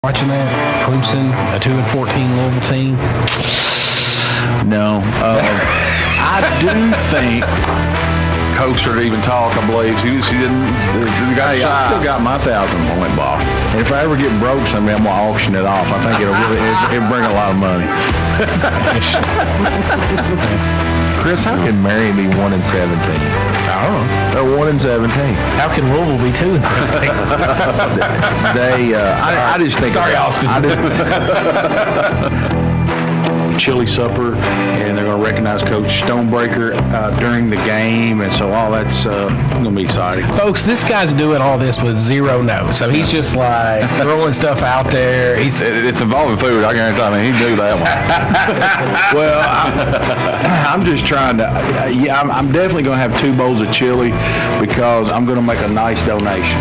Watching that, Clemson, a 2-14 Louisville team. No, I do think Coach to even talk. I believe she didn't. I still got my 1,000-point ball. And if I ever get broke someday, I'm gonna auction it off. I think it'll bring a lot of money. Chris, how can Marion be 1-17? I don't know. They're 1-17. How can Louisville be 2-17? I just think. Sorry, Austin. Chili supper, and they're going to recognize Coach Stonebreaker during the game, and so all that's going to be exciting. Folks, this guy's doing all this with zero notes, so he's just like throwing stuff out there. It's involving food. I guarantee. I mean, he knew that one. Well, I'm just trying to. I'm definitely going to have 2 bowls of chili because I'm going to make a nice donation.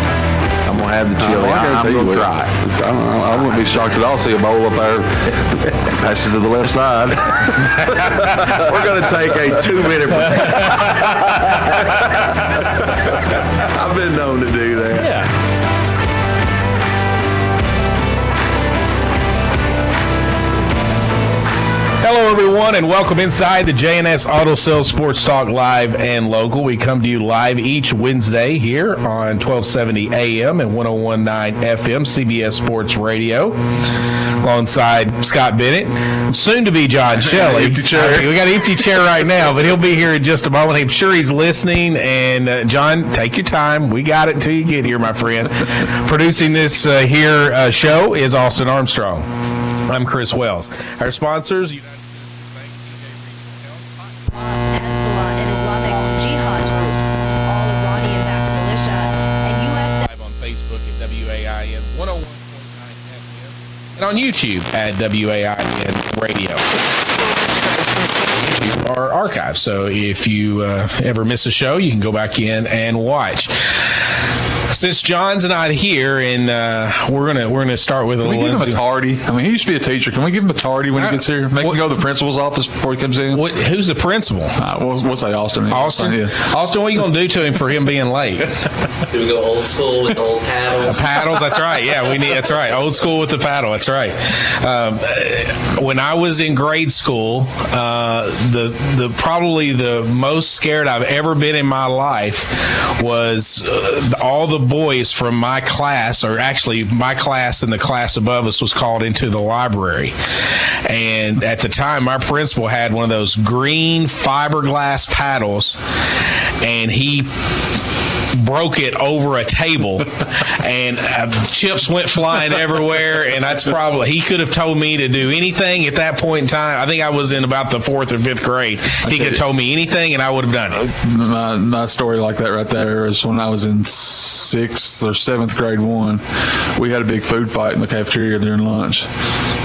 I'm going to have the chili. I'm going to try it. I wouldn't be shocked at all to see a bowl up there. Pass it to the left side. We're going to take a 2-minute break. I've been known to do that. Yeah. Hello, everyone, and welcome inside the J&S Auto Sales Sports Talk Live and Local. We come to you live each Wednesday here on 1270 AM and 1019 FM, CBS Sports Radio, alongside Scott Bennett, soon to be John Shelley. Empty chair. We got an empty chair right now, but he'll be here in just a moment. I'm sure he's listening. And John, take your time. We got it until you get here, my friend. Producing this show is Austin Armstrong. I'm Chris Wells. Our sponsors, United Hezbollah and Islamic Jihad groups, all Iranian-backed militia, and U.S. live on Facebook at WAIN 101.9 FM and on YouTube at WAIN Radio. YouTube are archived, so if you ever miss a show, you can go back in and watch. Since John's not here, and we're gonna start with a Can we little. give him a tardy? I mean, he used to be a teacher. Can we give him a tardy when he gets here? Make him go to the principal's office before he comes in. Who's the principal? We'll say Austin. Austin? Yeah. Austin, what are you going to do to him for him being late? Do we go old school with old paddles? Paddles, that's right. Yeah, that's right. Old school with the paddle, that's right. When I was in grade school, the probably the most scared I've ever been in my life was all the boys from my class, or actually my class and the class above us, was called into the library. And at the time, my principal had one of those green fiberglass paddles, and he broke it over a table, and chips went flying everywhere. And that's probably, he could have told me to do anything at that point in time. I think I was in about the 4th or 5th grade. He could have told me anything, and I would have done it. My story like that right there is when I was in 6th or 7th grade. We had a big food fight in the cafeteria during lunch,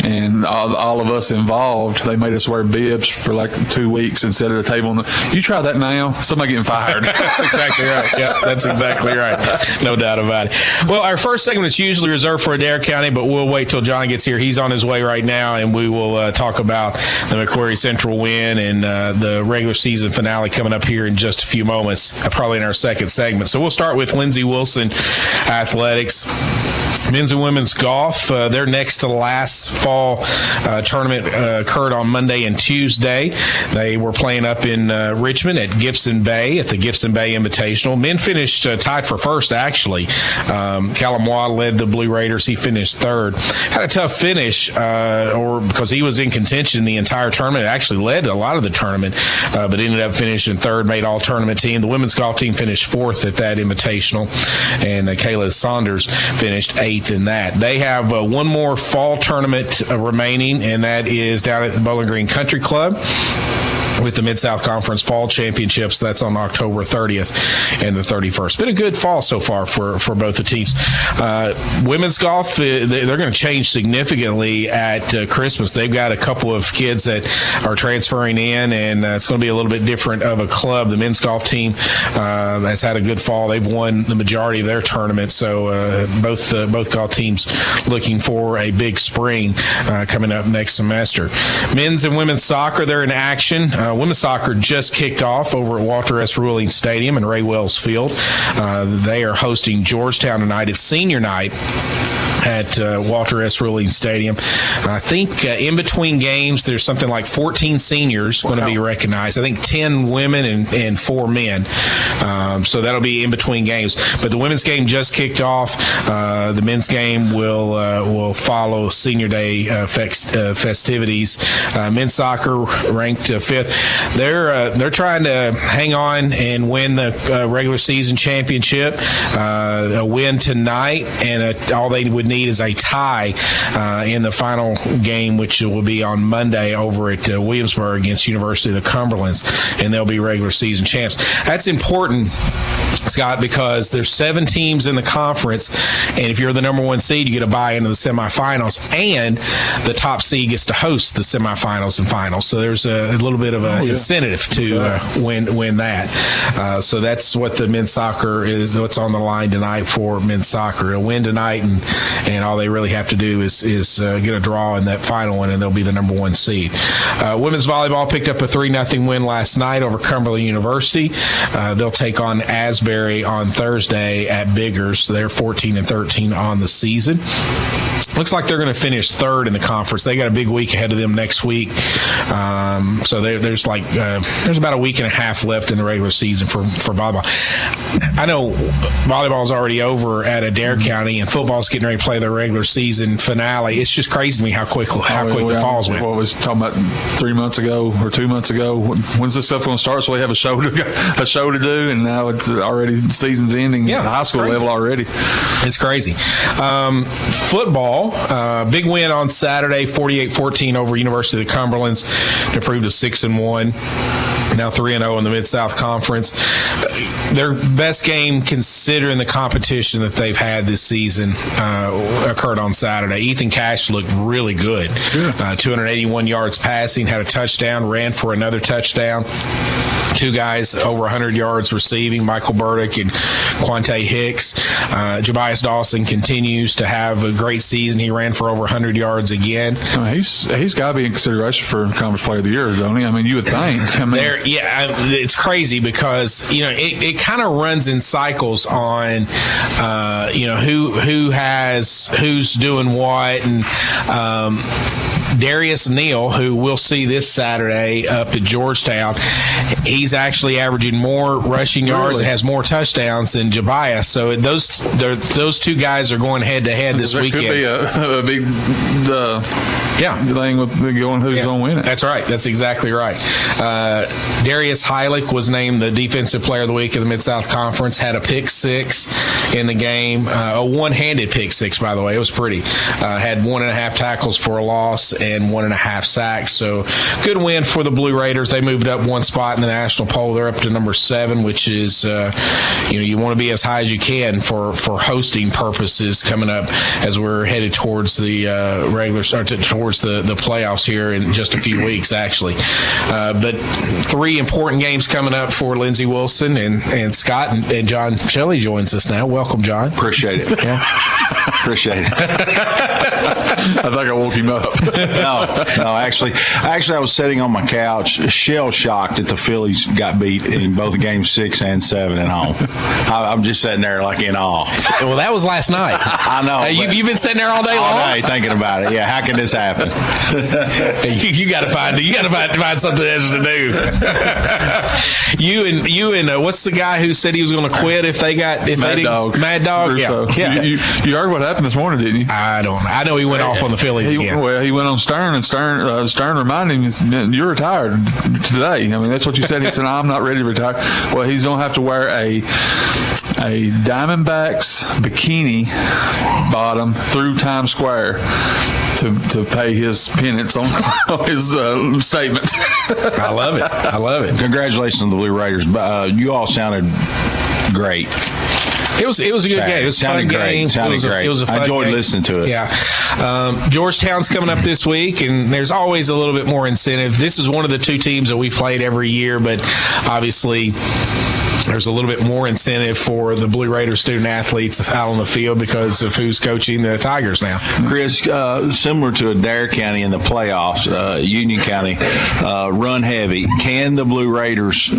and all of us involved, they made us wear bibs for like 2 weeks and sit at a table. You try that now, somebody getting fired. That's exactly right. Yeah, that's exactly right. No doubt about it. Well, our first segment is usually reserved for Adair County, but we'll wait till John gets here. He's on his way right now, and we will talk about the McQuarrie Central win and the regular season finale coming up here in just a few moments, probably in our second segment. So we'll start with Lindsey Wilson Athletics. Men's and women's golf, their next to last fall tournament occurred on Monday and Tuesday. They were playing up in Richmond at Gibson Bay at the Gibson Bay Invitational. Men finished tied for first, actually. Callum Watt led the Blue Raiders. He finished third. Had a tough finish because he was in contention the entire tournament. Actually led a lot of the tournament, but ended up finishing third, made all-tournament team. The women's golf team finished fourth at that Invitational, and Kayla Saunders finished eighth in that. They have one more fall tournament remaining, and that is down at the Bowling Green Country Club with the Mid-South Conference Fall Championships. That's on October 30th and the 31st. Been a good fall so far for both the teams. Women's golf, they're going to change significantly at Christmas. They've got a couple of kids that are transferring in, and it's going to be a little bit different of a club. The men's golf team has had a good fall. They've won the majority of their tournaments, so both golf teams looking for a big spring coming up next semester. Men's and women's soccer, they're in action. Women's soccer just kicked off over at Walter S. Ruling Stadium in Ray Wells Field. They are hosting Georgetown tonight. It's senior night at Walter S. Rulling Stadium. I think in between games, there's something like 14 seniors going to be recognized. I think 10 women and 4 men. So that'll be in between games. But the women's game just kicked off. The men's game will follow Senior Day festivities. Men's soccer ranked 5th. They're trying to hang on and win the regular season championship. A win tonight, and all they would need is a tie in the final game, which will be on Monday over at Williamsburg against University of the Cumberlands, and they'll be regular season champs. That's important, Scott, because there's 7 teams in the conference, and if you're the number 1 seed, you get a bye into the semifinals, and the top seed gets to host the semifinals and finals. So there's a little bit of an incentive to win that. So that's what the men's soccer is. What's on the line tonight for men's soccer? A win tonight, and all they really have to do is get a draw in that final one, and they'll be the number 1 seed. Women's volleyball picked up a 3-0 win last night over Cumberland University. They'll take on Asbury on Thursday at Biggers. They're 14-13 on the season. Looks like they're going to finish 3rd in the conference. They got a big week ahead of them next week. So there's about a week and a half left in the regular season for volleyball. I know volleyball's already over at Adair County, and football's getting ready to play their regular season finale. It's just crazy to me how quick the falls went. What was talking about 3 months ago or 2 months ago? When's this stuff going to start? So we have a show to do, and now it's already season's ending at the high school level already. It's crazy. Football, big win on Saturday, 48-14 over University of the Cumberlands to improve to 6-1. Now 3-0 in the Mid-South Conference. Their best game, considering the competition that they've had this season, occurred on Saturday. Ethan Cash looked really good. 281 yards passing, had a touchdown, ran for another touchdown. 2 guys over 100 yards receiving, Michael Burdick and Quante Hicks. Jabias Dawson continues to have a great season. He ran for over 100 yards again. He's got to be in consideration for Conference Player of the Year, don't he? I mean, you would think. It's crazy because it kind of runs in cycles on who's doing what, and Darius Neal, who we'll see this Saturday up at Georgetown, he's actually averaging more rushing yards and has more touchdowns than Jabias. So those 2 guys are going head to head this weekend. Could be a big thing with going who's going to win it. That's right. That's exactly right. Darius Heilich was named the Defensive Player of the Week of the Mid-South Conference, had a pick 6 in the game, a one-handed pick 6, by the way. It was pretty. Had 1.5 tackles for a loss and 1.5 sacks. So good win for the Blue Raiders. They moved up 1 spot in the national poll. They're up to number 7, which is, you want to be as high as you can for hosting purposes coming up as we're headed towards the towards the playoffs here in just a few weeks, actually. But 3 important games coming up for Lindsey Wilson and Scott, and John Shelley joins us now. Welcome, John. Appreciate it. Yeah. Appreciate it. I think I woke him up. No, actually, I was sitting on my couch, shell shocked that the Phillies got beat in both games 6 and 7 at home. I'm just sitting there like in awe. Well, that was last night. I know. You've been sitting there all day long. All day thinking about it. Yeah, how can this happen? You got to find something else to do. you and what's the guy who said he was going to quit if they Mad Dog. Mad Dog. Yeah. You heard what happened this morning, didn't you? I don't know. I know he went off on the Phillies again. Well, he went on Stern, and Stern reminded him, "You're retired today." I mean, that's what you said. He said, "I'm not ready to retire." Well, he's going to have to wear a Diamondbacks bikini bottom through Times Square to pay his penance on his statement. I love it. Congratulations on the Blue Raiders. You all sounded great. It was a good game. It was a fun game. It was a fun I enjoyed game. listening to it. Yeah. Georgetown's coming up this week, and there's always a little bit more incentive. This is one of the 2 teams that we played every year, but obviously there's a little bit more incentive for the Blue Raiders student athletes out on the field because of who's coaching the Tigers now. Chris, similar to Adair County in the playoffs, Union County, run heavy. Can the Blue Raiders,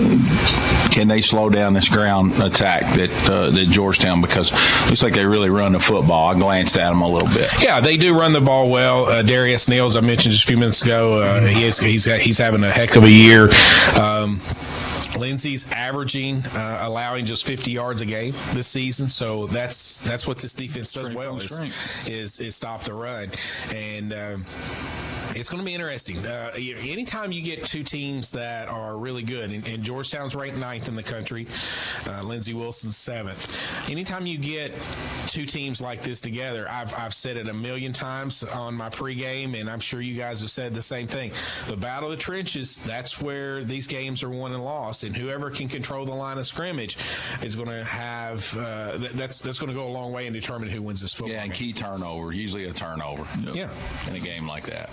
can they slow down this ground attack that Georgetown, because it looks like they really run the football. I glanced at them a little bit. Yeah, they do run the ball well. Darius Neal, as I mentioned just a few minutes ago, he's having a heck of a year. Lindsey's averaging, allowing just 50 yards a game this season, so that's what this defense does well is stop the run, and it's going to be interesting. Anytime you get two teams that are really good, and Georgetown's ranked 9th in the country, Lindsey Wilson's 7th. Anytime you get two teams like this together, I've said it a million times on my pregame, and I'm sure you guys have said the same thing. The battle of the trenches, that's where these games are won and lost, and whoever can control the line of scrimmage is going to have that's going to go a long way in determining who wins this football game. Yeah, and key turnover, usually a turnover. Yeah, in a game like that.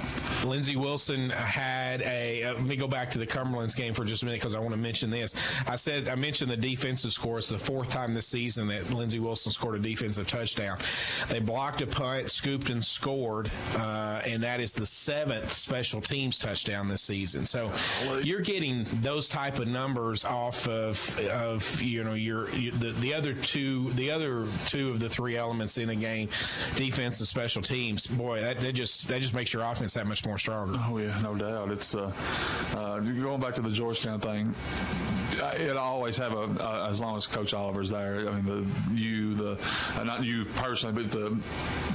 Lindsey Wilson had let me go back to the Cumberland's game for just a minute because I want to mention this. I mentioned the defensive score. It's the 4th time this season that Lindsey Wilson scored a defensive touchdown. They blocked a punt, scooped and scored, and that is the 7th special teams touchdown this season. So you're getting those type of numbers off of the other two of the 3 elements in a game, defense and special teams. Boy, that just makes your offense that much more stronger. Oh yeah, no doubt. It's going back to the Georgetown thing. It'll always have as long as Coach Oliver's there. I mean, not you personally, but the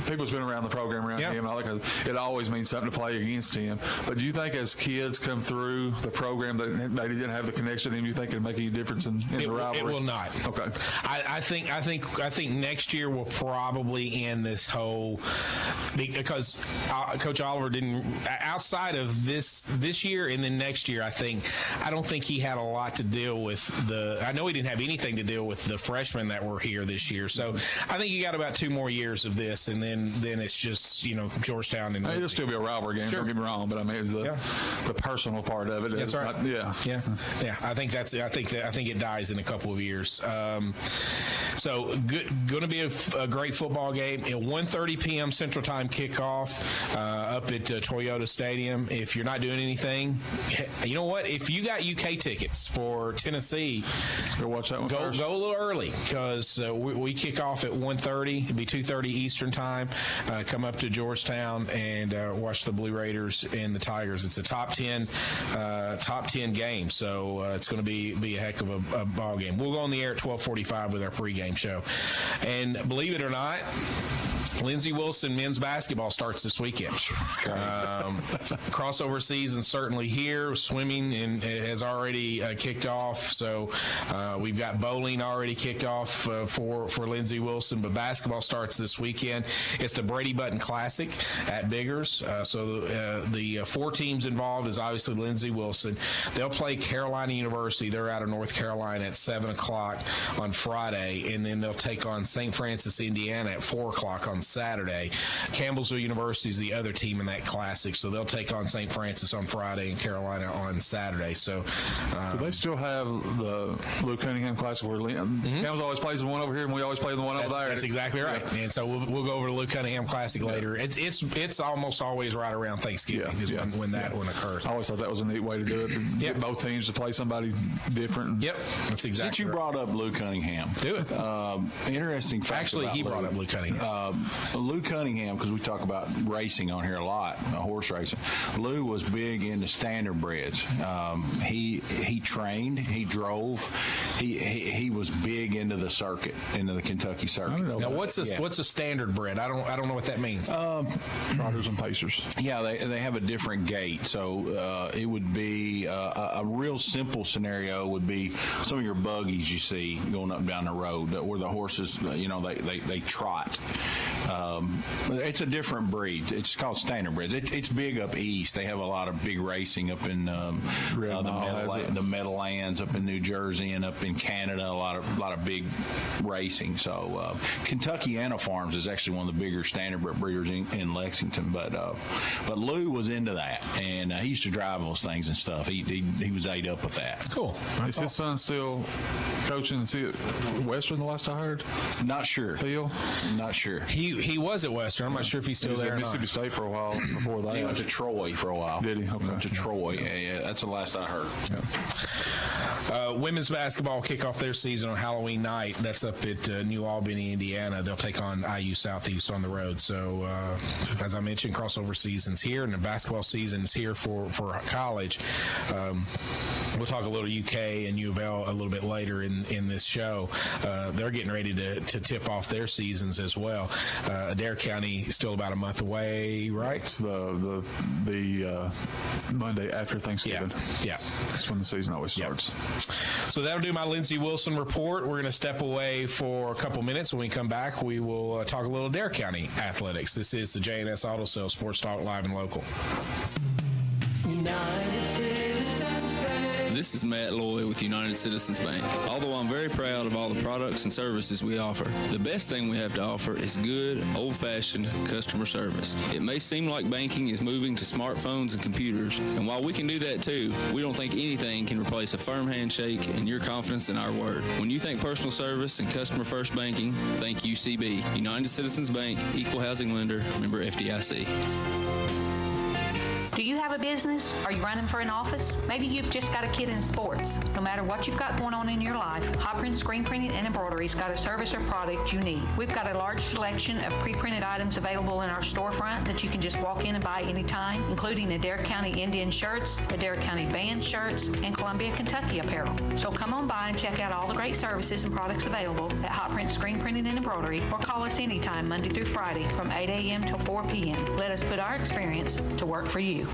people that's been around the program around him, and all that kind of, it always means something to play against him. But do you think as kids come through the program that they didn't have the connection to him, do you think it'll make any difference in the rivalry? It will not. Okay. I think next year will probably end this whole, because Coach Oliver didn't, outside of this year and then next year, I don't think he had a lot to deal with I know he didn't have anything to deal with the freshmen that were here this year. So I think you got about 2 more years of this, and then it's just Georgetown and it'll still be a rivalry game. Sure. Don't get me wrong, but I mean it's the personal part of it. That's right. Yeah. I think it dies in a couple of years. So going to be a great football game. At 1:30 p.m. Central Time kickoff up at Toyota Stadium. If you're not doing anything, you know what? If you got UK tickets for Tennessee, Go watch that one first. Go a little early because we kick off at 1:30. It'll be 2:30 Eastern Time. Come up to Georgetown and watch the Blue Raiders and the Tigers. It's a top 10 game, so it's going to be a heck of a ball game. We'll go on the air at 12:45 with our pregame show, and believe it or not, Lindsey Wilson men's basketball starts this weekend. Crossover season certainly here. Swimming has already kicked off, so we've got bowling already kicked off for Lindsey Wilson. But basketball starts this weekend. It's the Brady Button Classic at Biggers. So the 4 teams involved is obviously Lindsey Wilson. They'll play Carolina University. They're out of North Carolina at 7:00 on Friday, and then they'll take on St. Francis, Indiana at 4:00 on Saturday. Campbellsville University is the other team in that classic, so they'll take on St. Francis on Friday and Carolina on Saturday. So, do they still have the Luke Cunningham Classic where Campbell's always plays the one over here and we always play the one over there? That's exactly right. Yeah. And so we'll go over to Luke Cunningham Classic later. It's almost always right around Thanksgiving when that one occurs. I always thought that was a neat way to do it. To get both teams to play somebody different. Yep, that's exactly. Since you brought up Luke Cunningham, do it. Interesting fact. Actually, he brought up Luke Cunningham. Luke Cunningham, because we talk about racing on here a lot, horse racing. Lou was big into standardbreds. He trained, he drove, he was big into the circuit, into the Kentucky circuit. Now, what's a standardbred? I don't know what that means. Trotters and Pacers. Yeah, they have a different gait. So it would be a real simple scenario would be some of your buggies you see going up and down the road where the horses, they trot. It's a different breed. It's called standard breds. It's big up east. They have a lot of big racing up in the Meadowlands up in New Jersey and up in Canada. A lot of big racing. So Kentuckiana Farms is actually one of the bigger standard bred breeders in Lexington. But Lou was into that, and he used to drive those things and stuff. He was ate up with that. Cool. Is his son still coaching at Western, the last I heard? Not sure. Phil? Not sure. He was at Western. I'm not sure if he's still He was there at or not. Mississippi State for a while before that. He went to Troy for a while. Did he? Okay. Went to Troy. Yeah. That's the last I heard. Women's basketball kick off their season on Halloween night. That's up at New Albany, Indiana. They'll take on IU Southeast on the road. So, as I mentioned, crossover season's here, and the basketball season's here for college. We'll talk a little UK and U of L a little bit later in this show. They're getting ready to tip off their seasons as well. Adair County still about a month away, right? It's the Monday after Thanksgiving. Yeah. That's when the season always starts. So that'll do my Lindsey Wilson report. We're going to step away for a couple minutes. When we come back, we will talk a little Adair County athletics. This is the J&S Auto Sales Sports Talk Live and Local. This is Matt Loy with United Citizens Bank. Although I'm very proud of all the products and services we offer, the best thing we have to offer is good, old-fashioned customer service. It may seem like banking is moving to smartphones and computers, and while we can do that too, we don't think anything can replace a firm handshake and your confidence in our word. When you think personal service and customer-first banking, think UCB. United Citizens Bank, Equal Housing Lender, member FDIC. Do you have a business? Are you running for an office? Maybe you've just got a kid in sports. No matter what you've got going on in your life, Hot Print Screen Printing and Embroidery's got a service or product you need. We've got a large selection of pre-printed items available in our storefront that you can just walk in and buy anytime, including Adair County Indian shirts, Adair County band shirts, and Columbia, Kentucky apparel. So come on by and check out all the great services and products available at Hot Print Screen Printing and Embroidery, or call us anytime Monday through Friday from 8 a.m. till 4 p.m. Let us put our experience to work for you.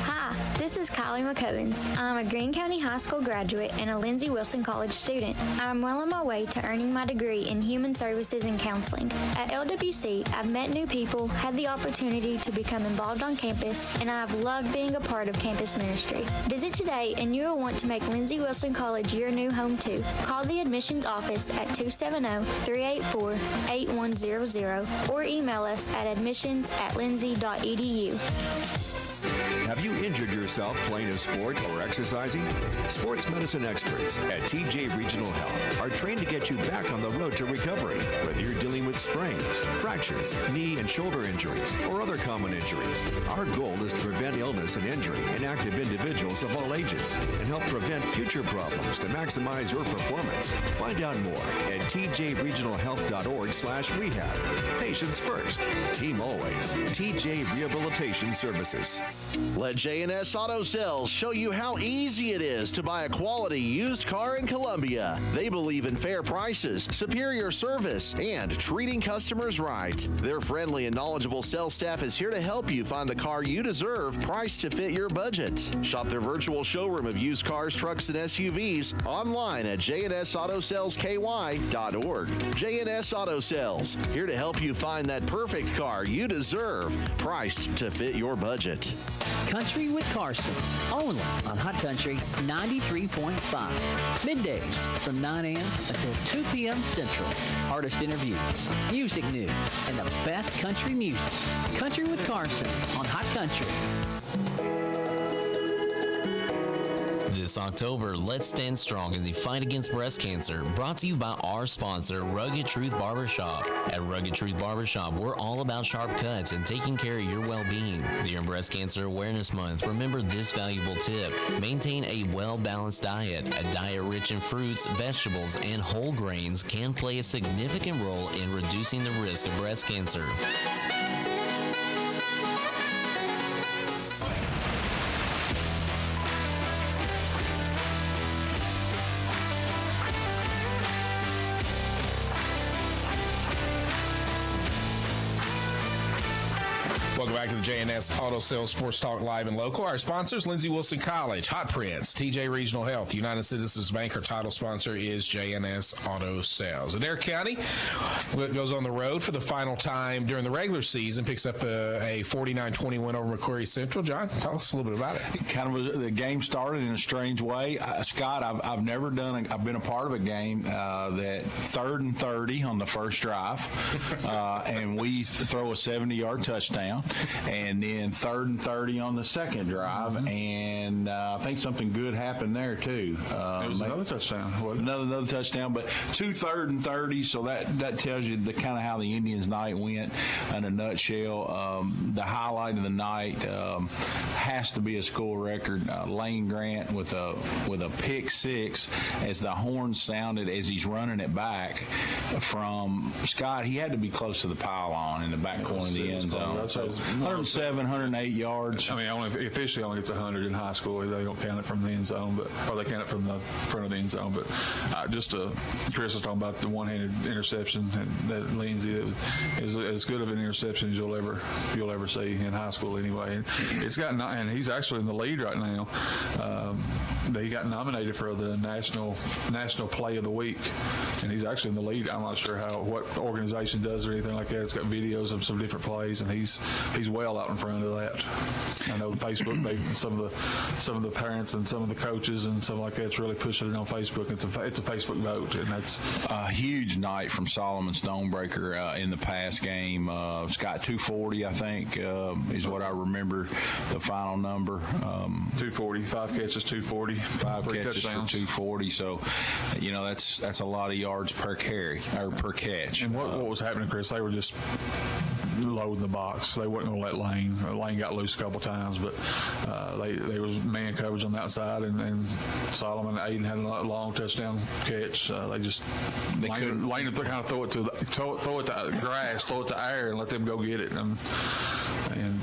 Hi, this is Kylie McCovens. I'm a Greene County High School graduate and a Lindsey Wilson College student. I'm well on my way to earning my degree in Human Services and Counseling. At LWC, I've met new people, had the opportunity to become involved on campus, and I've loved being a part of campus ministry. Visit today and you will want to make Lindsey Wilson College your new home too. Call the admissions office at 270-384-8100 or email us at admissions@lindsey.edu. Have you injured yourself playing a sport or exercising? Sports medicine experts at TJ Regional Health are trained to get you back on the road to recovery. Whether you're dealing with sprains, fractures, knee and shoulder injuries, or other common injuries, our goal is to prevent illness and injury in active individuals of all ages and help prevent future problems to maximize your performance. Find out more at tjregionalhealth.org/rehab. Patients first, team always. TJ Rehabilitation Services. Let J&S Auto Sales show you how easy it is to buy a quality used car in Columbia. They believe in fair prices, superior service, and treating customers right. Their friendly and knowledgeable sales staff is here to help you find the car you deserve, priced to fit your budget. Shop their virtual showroom of used cars, trucks, and SUVs online at jnsautosales.ky.org. J&S Auto Sales, here to help you find that perfect car you deserve, priced to fit your budget. Country with Carson, only on Hot Country 93.5. Middays from 9 a.m. until 2 p.m. Central. Hardest interviews, music news, and the best country music. Country with Carson on Hot Country. This October, let's stand strong in the fight against breast cancer. Brought to you by our sponsor, Rugged Truth Barbershop. At Rugged Truth Barbershop, we're all about sharp cuts and taking care of your well-being. During Breast Cancer Awareness Month, remember this valuable tip. Maintain a well-balanced diet. A diet rich in fruits, vegetables, and whole grains can play a significant role in reducing the risk of breast cancer. Welcome back to the JNS Auto Sales Sports Talk Live and Local. Our sponsors, Lindsey Wilson College, Hot Prints, TJ Regional Health, United Citizens Bank. Our title sponsor is JNS Auto Sales. Adair County goes on the road for the final time during the regular season, picks up a 49-20 win over McQuarrie Central. John, tell us a little bit about it. The game started in a strange way. Scott, I've never done. I've been a part of a game that 3rd and 30 on the first drive, and we throw a 70-yard touchdown, and then 3rd and 30 on the second drive, and I think something good happened there too. It was another touchdown. Wasn't it? Another touchdown, but 2 3rd and 30. So that tells you the kind of how the Indians' night went in a nutshell. The highlight of the night has to be a school record. Lane Grant with a pick six as the horn sounded as he's running it back from Scott. He had to be close to the pylon in the back corner of the end zone. So 107, 108 yards. I mean, officially only gets 100 in high school. They don't count it from the end zone, or they count it from the front of the end zone. But Chris was talking about the one-handed interception that Lindsey, that is as good of an interception as you'll ever see in high school anyway. And he's actually in the lead right now. He got nominated for the national play of the week, and he's actually in the lead. I'm not sure what organization does or anything like that. It's got videos of some different plays, and he's well out in front of that. I know Facebook, some of the parents and some of the coaches and something like that's really pushing it on Facebook. It's a Facebook vote, and that's a huge night from Solomon Stonebreaker in the pass game. Scott, 240, I think, is what I remember the final number. 240, 5 catches, 240, 5 catches touchdowns. for 240. So, that's a lot of yards per carry or per catch. And what was happening, Chris? They were just loading the box. They wasn't going to let Lane got loose a couple times, but they was man coverage on that side, and Solomon and Aiden had a long touchdown catch. Lane had to kind of throw it to grass, throw it to air, and let them go get it. And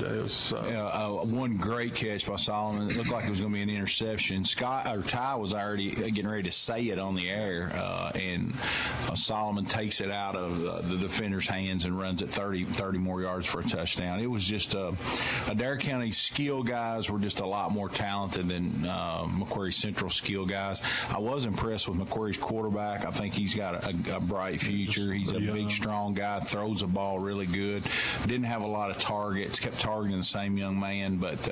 it was one great catch by Solomon. It looked like it was going to be an interception. Ty was already getting ready to say it on the air, and Solomon takes it out of the defender's hands and runs it 30 more yards for a touchdown. It was just Adair County skill guys were just a lot more talented than McQuarrie Central skill guys. I was impressed with McQuarrie's quarterback. I think he's got a bright future. He's a big, strong guy, throws the ball really good. Didn't have a lot of targets, kept targeting the same young man, but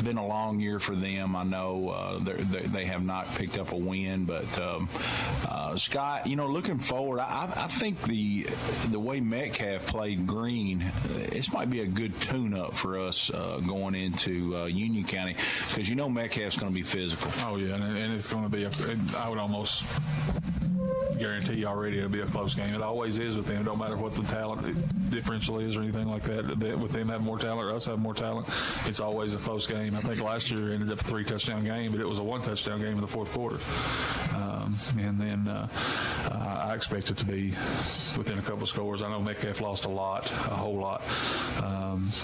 been a long year for them. I know they have not picked up a win, but Scott, looking forward, I think the way Metcalf played Green, this might be a good tune-up for us going into Union County, because Metcalf's going to be physical. Oh yeah, and it's going to be I would almost guarantee already it'll be a close game. It always is with them. It don't matter what the talent differential is or anything like that. With them having more talent or us having more talent, it's always a close game. I think last year it ended up a 3-touchdown game, but it was a 1-touchdown game in the fourth quarter. And then I expect it to be within a couple of scores. I know Metcalf lost a whole lot.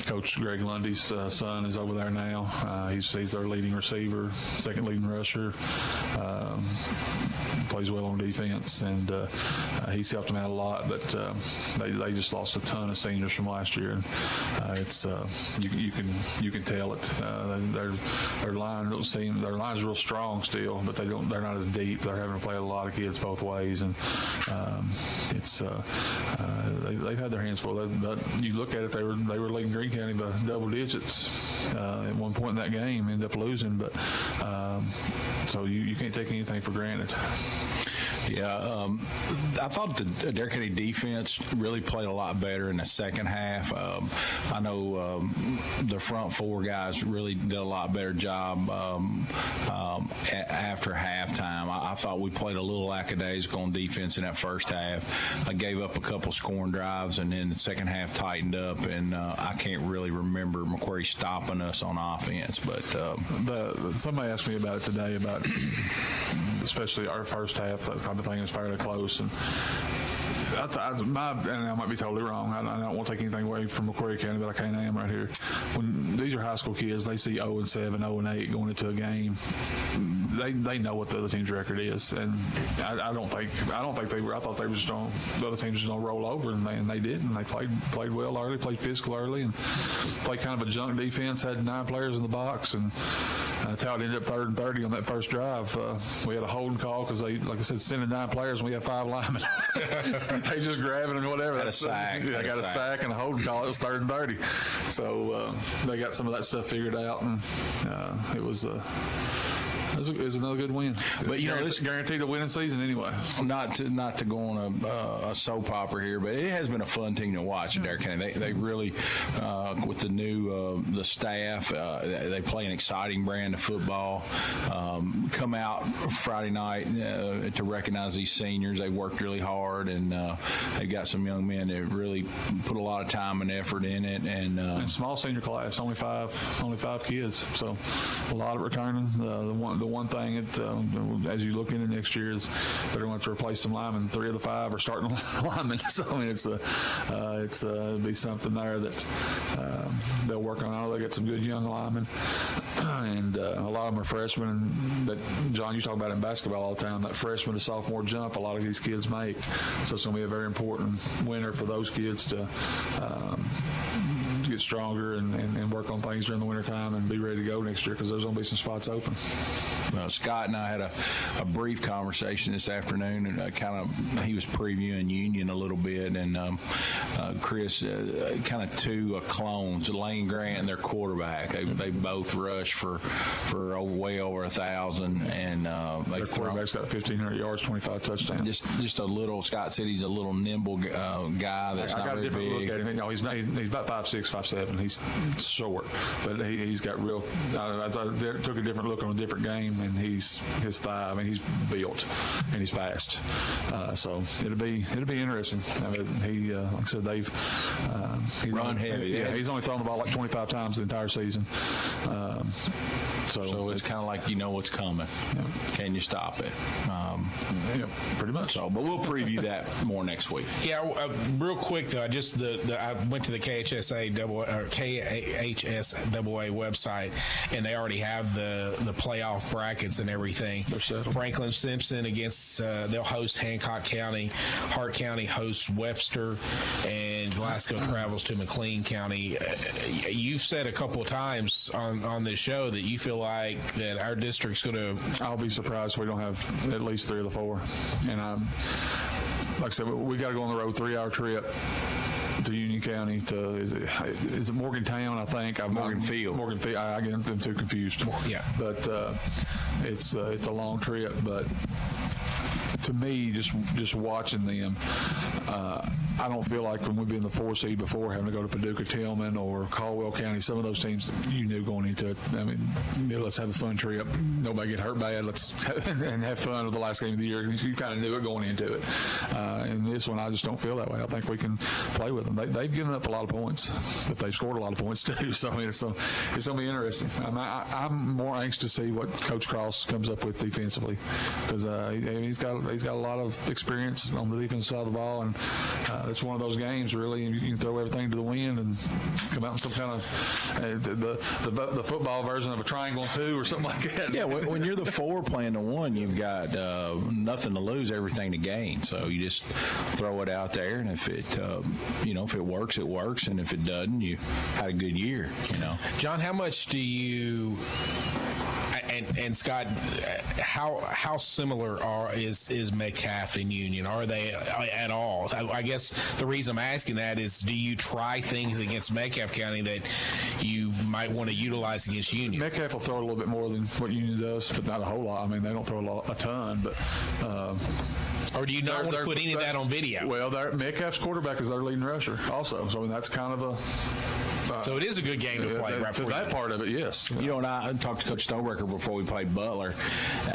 Coach Greg Lundy's son is over there now. He's their leading receiver, second leading rusher. Plays well on defense, and he's helped them out a lot. But they just lost a ton of seniors from last year, and it's you can tell it. Their line's real strong still, but they're not as deep. They're having to play a lot of kids both ways, and they've had their hands full. You look at it, they were leading Greene County by double digits at one point in that game, ended up losing, but so you can't take anything for granted. Yeah, I thought the Adair County defense really played a lot better in the second half. I know the front four guys really did a lot better job after halftime. I thought we played a little lackadaisical on defense in that first half. I gave up a couple scoring drives, and then the second half tightened up, and I can't really remember McQuarrie stopping us on offense. But somebody asked me about it today, about especially our first half. That kind of thing is fairly close, and and I might be totally wrong. I don't want to take anything away from Macquarie County, but I kind of am right here. When these are high school kids, they see 0-7, 0-8 going into a game. They know what the other team's record is, and I don't think they were. I thought they were just going. The other team was just going to roll over, and they didn't. They played well early, played physical early, and played kind of a junk defense. Had 9 players in the box, and that's how it ended up 3rd and 30 on that first drive. We had a holding call because they, like I said, sending 9 players, and we had 5 linemen. They just grabbing and whatever. Got a sack. They got a sack and a holding call. It was 3rd and 30. So they got some of that stuff figured out, and it was another good win. But this guaranteed a winning season anyway. Not to go on a soap opera here, but it has been a fun team to watch in Dare County. They really, with the new the staff, they play an exciting brand of football. Come out Friday night to recognize these seniors. They worked really hard, and they've got some young men that really put a lot of time and effort in it. And small senior class, only five kids, so a lot of returning. The one thing as you look into next year is they're going to replace some linemen. 3 of the 5 are starting linemen. So I mean, it'll be something there that they'll work on. I know they got some good young linemen, and a lot of them are freshmen. And that, John, you talk about in basketball all the time, that freshman to sophomore jump a lot of these kids make. So it's going to be a very important winter for those kids to get stronger and work on things during the wintertime and be ready to go next year, because there's going to be some spots open. Scott and I had a brief conversation this afternoon, and he was previewing Union a little bit, and Chris, kind of 2 clones, Lane Grant and their quarterback. They both rushed for way over 1,000, and their quarterback's got 1,500 yards, 25 touchdowns. Just a little. Scott said he's a little nimble guy. That's not very big. I got a different look at him. No, he's about 5'6", 5'7". He's short, but he's got real. I took a different look on a different game, and his thigh. I mean, he's built and he's fast. So it'll be interesting. I mean, like I said, he's run heavy. Yeah, he's only thrown the ball like 25 times the entire season. So it's kind of like you know what's coming. Yeah. Can you stop it? Pretty much. So, but we'll preview that more next week. Yeah, real quick though, I went to the KHSAA website, and they already have the playoff brackets and everything. Franklin Simpson against they'll host Hancock County, Hart County hosts Webster, and Glasgow travels to McLean County. You've said a couple of times on this show that you feel like that our district's going to. I'll be surprised if we don't have at least 3 of the 4. And like I said, we got to go on the road 3-hour trip to Union County to is it Morgantown? I think Morganfield. I get them 2 confused. Yeah, but it's a long trip. But to me, just watching them, I don't feel like when we've been the 4 seed before, having to go to Paducah, Tillman, or Caldwell County, some of those teams you knew going into it. I mean, let's have a fun trip. Nobody get hurt bad. Let's and have fun with the last game of the year. You kind of knew it going into it. And this one, I just don't feel that way. I think we can play with them. They've given up a lot of points, but they've scored a lot of points too. So I mean, it's going to be interesting. I'm more anxious to see what Coach Cross comes up with defensively, because he's got a lot of experience on the defensive side of the ball, and it's one of those games really. You can throw everything to the wind and come out in some kind of the football version of a triangle and 2 or something like that. Yeah, when you're the 4 playing the 1, you've got nothing to lose, everything to gain. So you just throw it out there, and if it works, it works, and if it doesn't, you had a good year. John, how much do you? And Scott, how similar is Metcalf and Union? Are they at all? I guess the reason I'm asking that is, do you try things against Metcalf County that you might want to utilize against Union? Metcalf will throw a little bit more than what Union does, but not a whole lot. I mean, they don't throw a ton, but. Or do you not want to put any of that on video? Well, Metcalf's quarterback is their leading rusher also. So I mean, that's kind of So it is a good game to play. Right to that part of it, yes. You know, and I talked to Coach Stonebraker before we played Butler.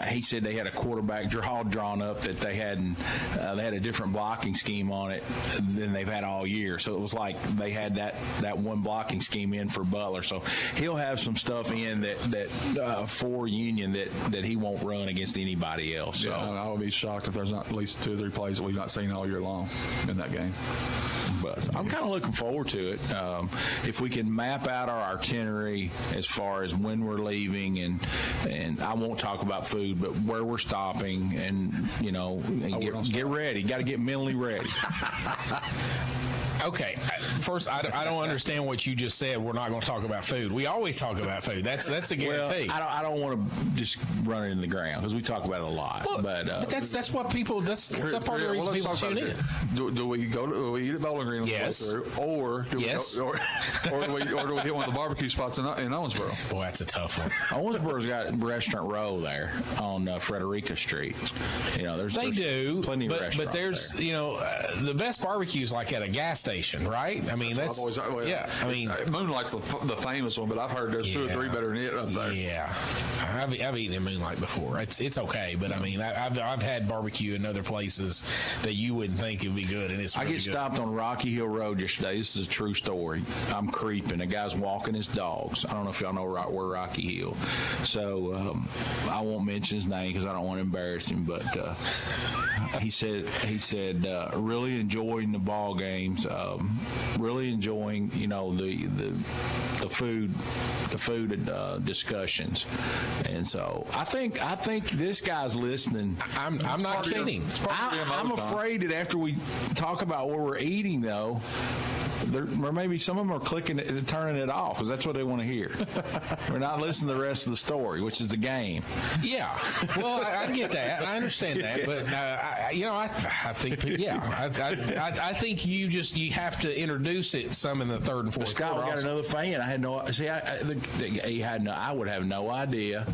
He said they had a quarterback all drawn up that they hadn't. They had a different blocking scheme on it than they've had all year. So it was like they had that one blocking scheme in for Butler. So he'll have some stuff in that for Union that he won't run against anybody else. So I would be shocked if there's not at least 2 or 3 plays that we've not seen all year long in that game. But I'm kind of looking forward to it. If we can map out our itinerary as far as when we're leaving, and I won't talk about food, but where we're stopping, and get ready. Got to get mentally ready. Okay, first, I don't understand what you just said. We're not going to talk about food. We always talk about food. That's a guarantee. Well, I don't want to just run it in the ground because we talk about it a lot. Well, but that's what people. That's part of the reason people tune in. Do we eat at Bowling Green? Yes. Or do we hit one of the barbecue spots in Owensboro? Boy, that's a tough one. Owensboro's got Restaurant Row there on Frederica Street. There's plenty of restaurants. But there's the best barbecues like at a gas station. Right? I mean, that's I mean, Moonlight's the famous one, but I've heard there's 2 or 3 better than it up there. Yeah, I've eaten at Moonlight before. It's okay, but I mean, I've had barbecue in other places that you wouldn't think it'd be good, and it's. I get stopped on Rocky Hill Road yesterday. This is a true story. I'm creeping. A guy's walking his dogs. I don't know if y'all know where Rocky Hill. So I won't mention his name because I don't want to embarrass him, but. He said, really enjoying the ball games, really enjoying, the food discussions, and so I think this guy's listening. I'm not kidding. I'm afraid that after we talk about where we're eating, though. Or maybe some of them are turning it off because that's what they want to hear. We're not listening to the rest of the story, which is the game. Yeah, well, I get that. I understand that, but I think, I think you have to introduce it some in the third and fourth. Scott, we got another fan. I had no. See, I would have no idea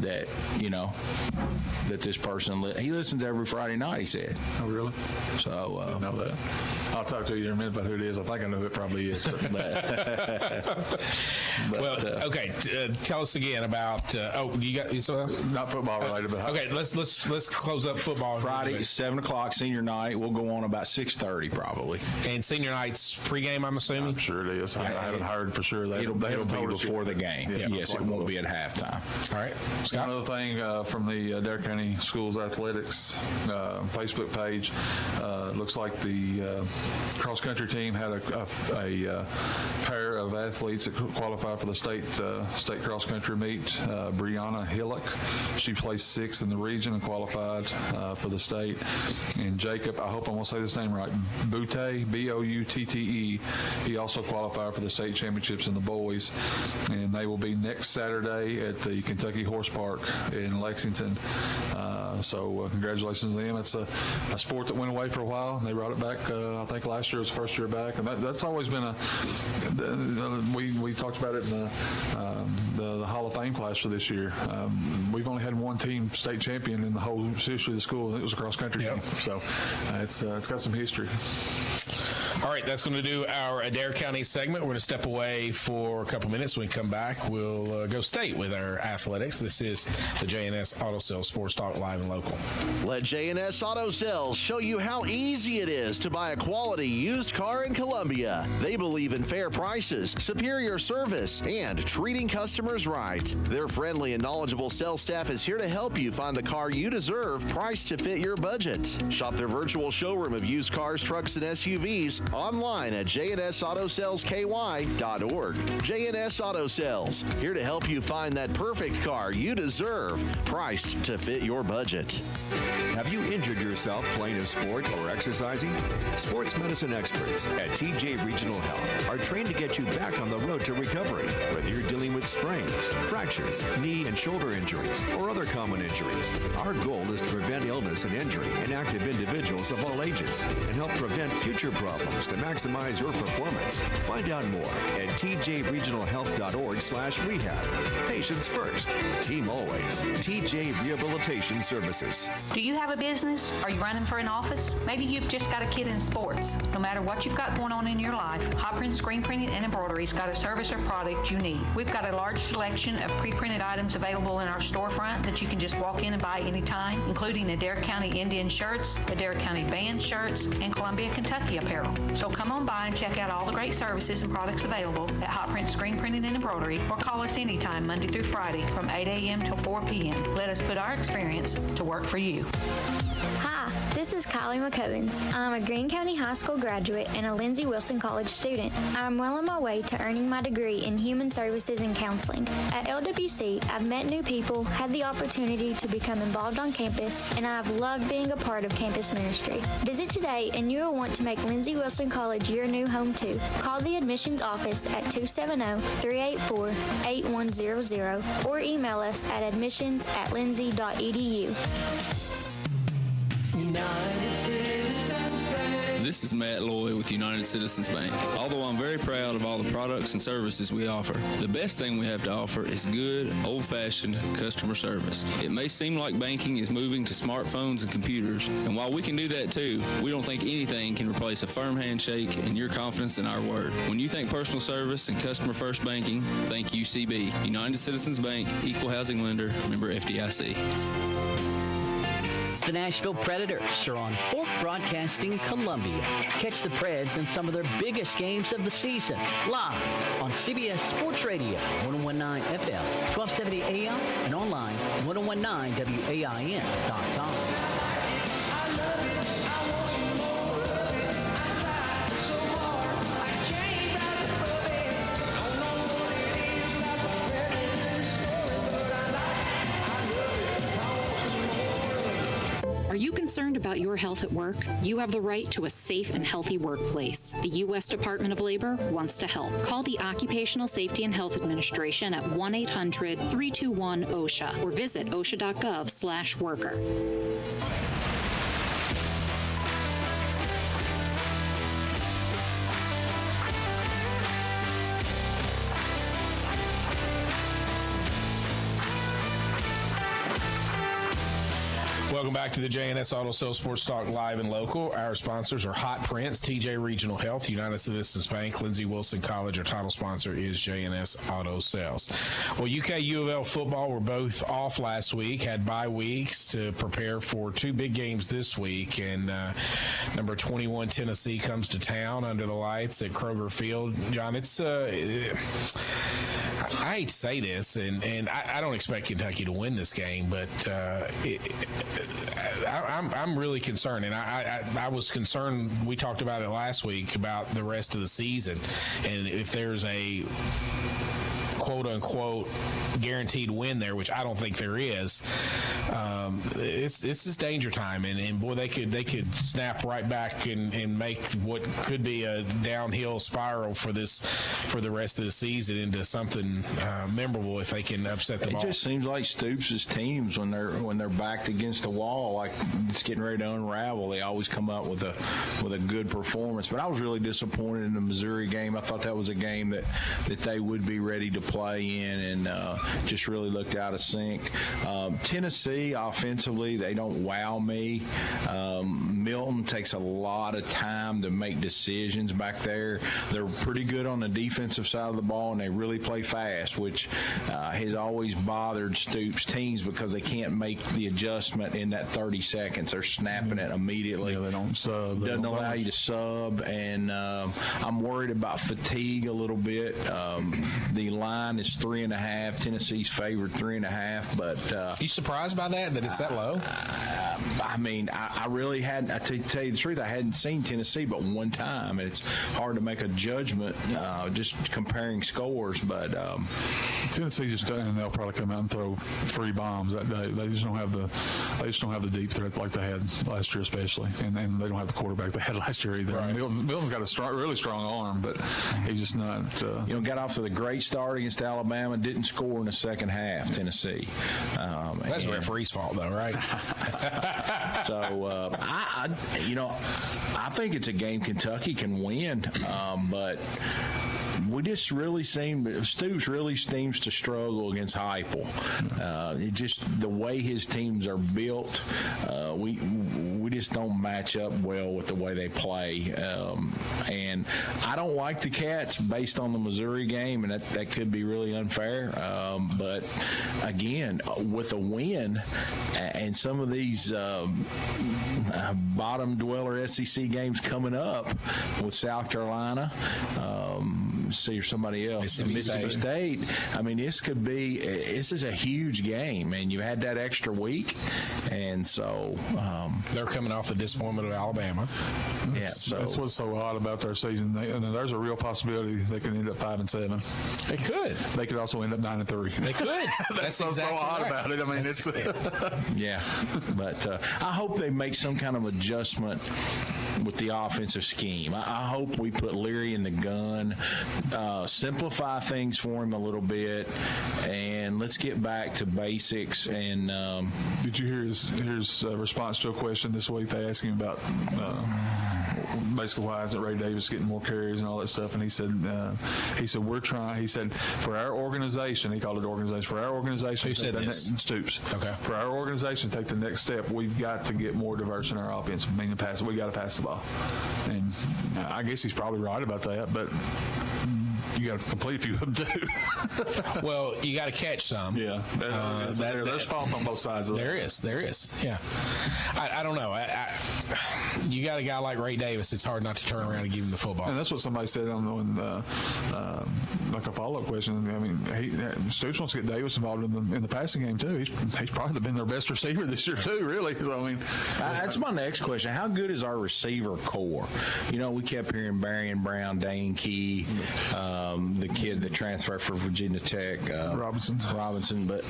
that that this person he listens every Friday night. He said. Oh, really? So I didn't know that. I'll talk to you in a minute about who it is. I think I know who it probably is. Okay. Tell us again about. You got not football related, but okay. Let's close up football. Friday, 7:00 senior night. We'll go on about 6:30 probably. And senior night's pregame, I'm assuming. I'm sure it is. I haven't heard for sure. It'll be before the game. Yeah, yes, it won't be at halftime. All right, Scott. Another thing from the Dare County Schools Athletics Facebook page. Looks like the cross country team had a pair of athletes that qualified for the state cross country meet. Brianna Hillock, she placed 6th in the region and qualified for the state. And Jacob, I hope I'm going to say this name right, Boutte, Boutte, he also qualified for the state championships in the boys. And they will be next Saturday at the Kentucky Horse Park in Lexington. So congratulations to them. It's a sport that went away for a while. And they brought it back, I think last year was the first year back. And that's always been we talked about it in the Hall of Fame class for this year. We've only had one team state champion in the whole history of the school, and it was a cross country team. So it's got some history. All right, that's going to do our Adair County segment. We're going to step away for a couple minutes. When we come back, we'll go state with our athletics. This is the J&S Auto Sales Sports Talk Live and Local. Let J&S Auto Sales show you how easy it is to buy a quality used car in Columbia. They believe in fair prices, superior service, and treating customers right. Their friendly and knowledgeable sales staff is here to help you find the car you deserve, priced to fit your budget. Shop their virtual showroom of used cars, trucks, and SUVs online at jnsautosales.ky.org. J&S Auto Sales, here to help you find that perfect car you deserve, priced to fit your budget. Have you injured yourself playing a sport or exercising? Sports medicine experts at TJ Regional Health are trained to get you back on the road to to recovery. Whether you're dealing with sprains, fractures, knee and shoulder injuries, or other common injuries, our goal is to prevent illness and injury in active individuals of all ages and help prevent future problems to maximize your performance. Find out more at tjregionalhealth.org/rehab. Patients first, team always. TJ Rehabilitation Services. Do you have a business? Are you running for an office? Maybe you've just got a kid in sports. No matter what you've got going on in your life, Hot Print Screen Printing and Embroidery's got a service or product you need. We've got a large selection of pre-printed items available in our storefront that you can just walk in and buy anytime, including Adair County Indian shirts, Adair County band shirts, and Columbia, Kentucky apparel. So come on by and check out all the great services and products available at Hot Print Screen Printing and Embroidery, or call us anytime Monday through Friday from 8 a.m. till 4 p.m. Let us put our experience to work for you. Hi, this is Kylie McCovens. I'm a Greene County High School graduate and a Lindsey Wilson College student. I'm well on my way to earning my degree in Human Services and Counseling. At LWC, I've met new people, had the opportunity to become involved on campus, and I've loved being a part of campus ministry. Visit today and you will want to make Lindsey Wilson College your new home too. Call the admissions office at 270-384-8100 or email us at admissions@lindsey.edu. This is Matt Loy with United Citizens Bank. Although I'm very proud of all the products and services we offer, the best thing we have to offer is good, old-fashioned customer service. It may seem like banking is moving to smartphones and computers, and while we can do that too, we don't think anything can replace a firm handshake and your confidence in our word. When you think personal service and customer-first banking, think UCB. United Citizens Bank, Equal Housing Lender, member FDIC. The Nashville Predators are on Fork Broadcasting Columbia. Catch the Preds in some of their biggest games of the season, live on CBS Sports Radio, 1019 FM, 1270 AM, and online at 1019WAIN.com. Are you concerned about your health at work? You have the right to a safe and healthy workplace. The U.S. Department of Labor wants to help. Call the Occupational Safety and Health Administration at 1-800-321-OSHA or visit osha.gov/worker. Welcome back to the JNS Auto Sales Sports Talk Live and Local. Our sponsors are Hot Prints, TJ Regional Health, United Citizens Bank, Lindsey Wilson College. Our title sponsor is JNS Auto Sales. Well, UK U of L football were both off last week, had bye weeks to prepare for two big games this week. And number 21 Tennessee comes to town under the lights at Kroger Field. John, it's I hate to say this, and I don't expect Kentucky to win this game, but I'm really concerned, and I was concerned. We talked about it last week about the rest of the season, and if there's a quote-unquote guaranteed win there, which I don't think there is, it's just danger time, and boy, they could snap right back and make what could be a downhill spiral for the rest of the season into something memorable if they can upset the ball. It just seems like Stoops' teams, when they're backed against the wall, like it's getting ready to unravel, they always come up with a good performance. But I was really disappointed in the Missouri game. I thought that was a game that they would be ready to play in, and just really looked out of sync. Tennessee, offensively, they don't wow me. Milton takes a lot of time to make decisions back there. They're pretty good on the defensive side of the ball, and they really play fast, which has always bothered Stoops' teams because they can't make the adjustment in that 30 seconds. They're snapping it immediately. Yeah, they don't sub. Doesn't allow you to sub, and I'm worried about fatigue a little bit. The line is 3.5. Tennessee's favored 3.5, but you surprised by that it's that low? I mean, I really hadn't. To tell you the truth, I hadn't seen Tennessee but one time, and it's hard to make a judgment just comparing scores. But Tennessee just doesn't. They'll probably come out and throw 3 bombs that day. They just don't have just don't have the deep threat like they had last year, especially, and they don't have the quarterback they had last year either. Right. Milton's got a really strong arm, but he's just not. Got off to the great start against Alabama, didn't score in the second half. Tennessee. That's the referee's fault, though, right? So I think it's a game Kentucky can win, but we just really Stoops really seems to struggle against Heupel. It just the way his teams are built, we just don't match up well with the way they play. And I don't like the Cats based on the Missouri game, and that could be really unfair. But again, with a win and some of these bottom dweller SEC games coming up with South Carolina, see or somebody else, Mississippi State. I mean, this is a huge game, and you had that extra week, and so they're coming off the disappointment of Alabama. Yeah, so that's what's so odd about their season. There's a real possibility they could end up 5-7. They could. They could also end up 9-3. They could. That's so exactly odd right. about it. I mean, it's yeah, but I hope they make some kind of adjustment with the offensive scheme. I hope we put Leary in the gun, simplify things for him a little bit, and let's get back to basics. And did you hear his response to a question this week? They asked him about basically why isn't Ray Davis getting more carries and all that stuff, and he said we're trying. He said for our organization, he called it organization. For our organization, who said this? Stoops. Okay. For our organization to take the next step, we've got to get more diverse in our offense. Meaning pass. We got to pass the ball, and I guess he's probably right about that, but you got to complete a few of them too. Well, you got to catch some. Yeah, there's fault on both sides of that. There is. Yeah, I don't know. You got a guy like Ray Davis. It's hard not to turn around and give him the football. And that's what somebody said on like a follow-up question. I mean, Stoops wants to get Davis involved in the passing game too. He's probably been their best receiver this year too. Really. So I mean, that's my next question. How good is our receiver core? We kept hearing Barian Brown, Dane Key, the kid that transferred for Virginia Tech, Robinson. But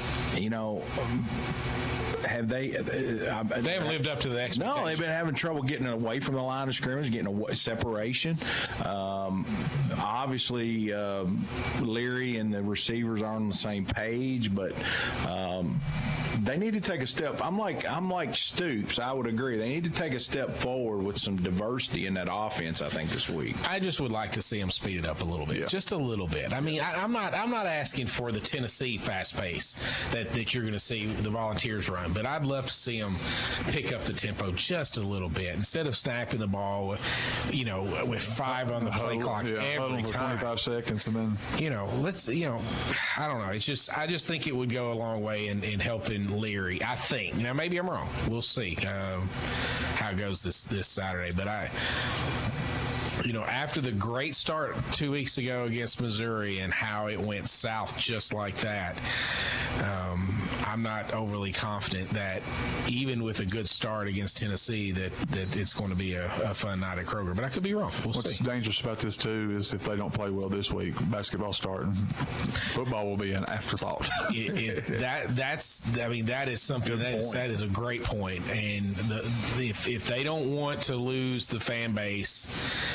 have they haven't lived up to the expectations. No, they've been having trouble getting away from the line of scrimmage, getting away, separation. Obviously, Leary and the receivers aren't on the same page, but they need to take a step. I'm like Stoops. I would agree. They need to take a step forward with some diversity in that offense, I think, this week. I just would like to see them speed it up a little bit, just a little bit. I mean, I'm not asking for the Tennessee fast pace that you're going to see the Volunteers run, but I'd love to see them pick up the tempo just a little bit instead of snapping the ball with 5 on the play clock every time. 25 seconds, and then I don't know. It's just I just think it would go a long way in helping Leary. I think. Now maybe I'm wrong. We'll see how it goes this Saturday. But after the great start 2 weeks ago against Missouri and how it went south just like that, I'm not overly confident that even with a good start against Tennessee that it's going to be a fun night at Kroger. But I could be wrong. What's dangerous about this too is if they don't play well this week, basketball starting, football will be an afterthought. That is something that is a great point. And if they don't want to lose the fan base,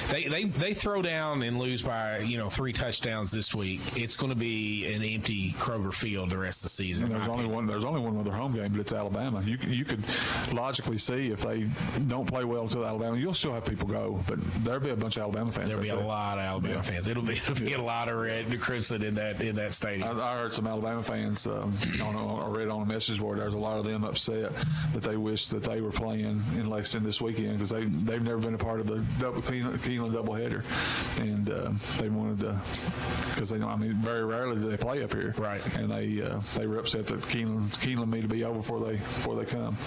they throw down and lose by 3 touchdowns this week, it's going to be an empty Kroger field the rest of the season. And there's only one other home game, but it's Alabama. You could logically see if they don't play well to Alabama, you'll still have people go, but there'll be a bunch of Alabama fans. There'll be a lot of Alabama fans. It'll be a lot of red and crimson in that stadium. I heard some Alabama fans I read on a message board. There's a lot of them upset that they wish that they were playing in Lexington this weekend because they've never been a part of the Keeneland doubleheader, and they wanted to because very rarely do they play up here, right? And they were upset that Keeneland need to be over before they come.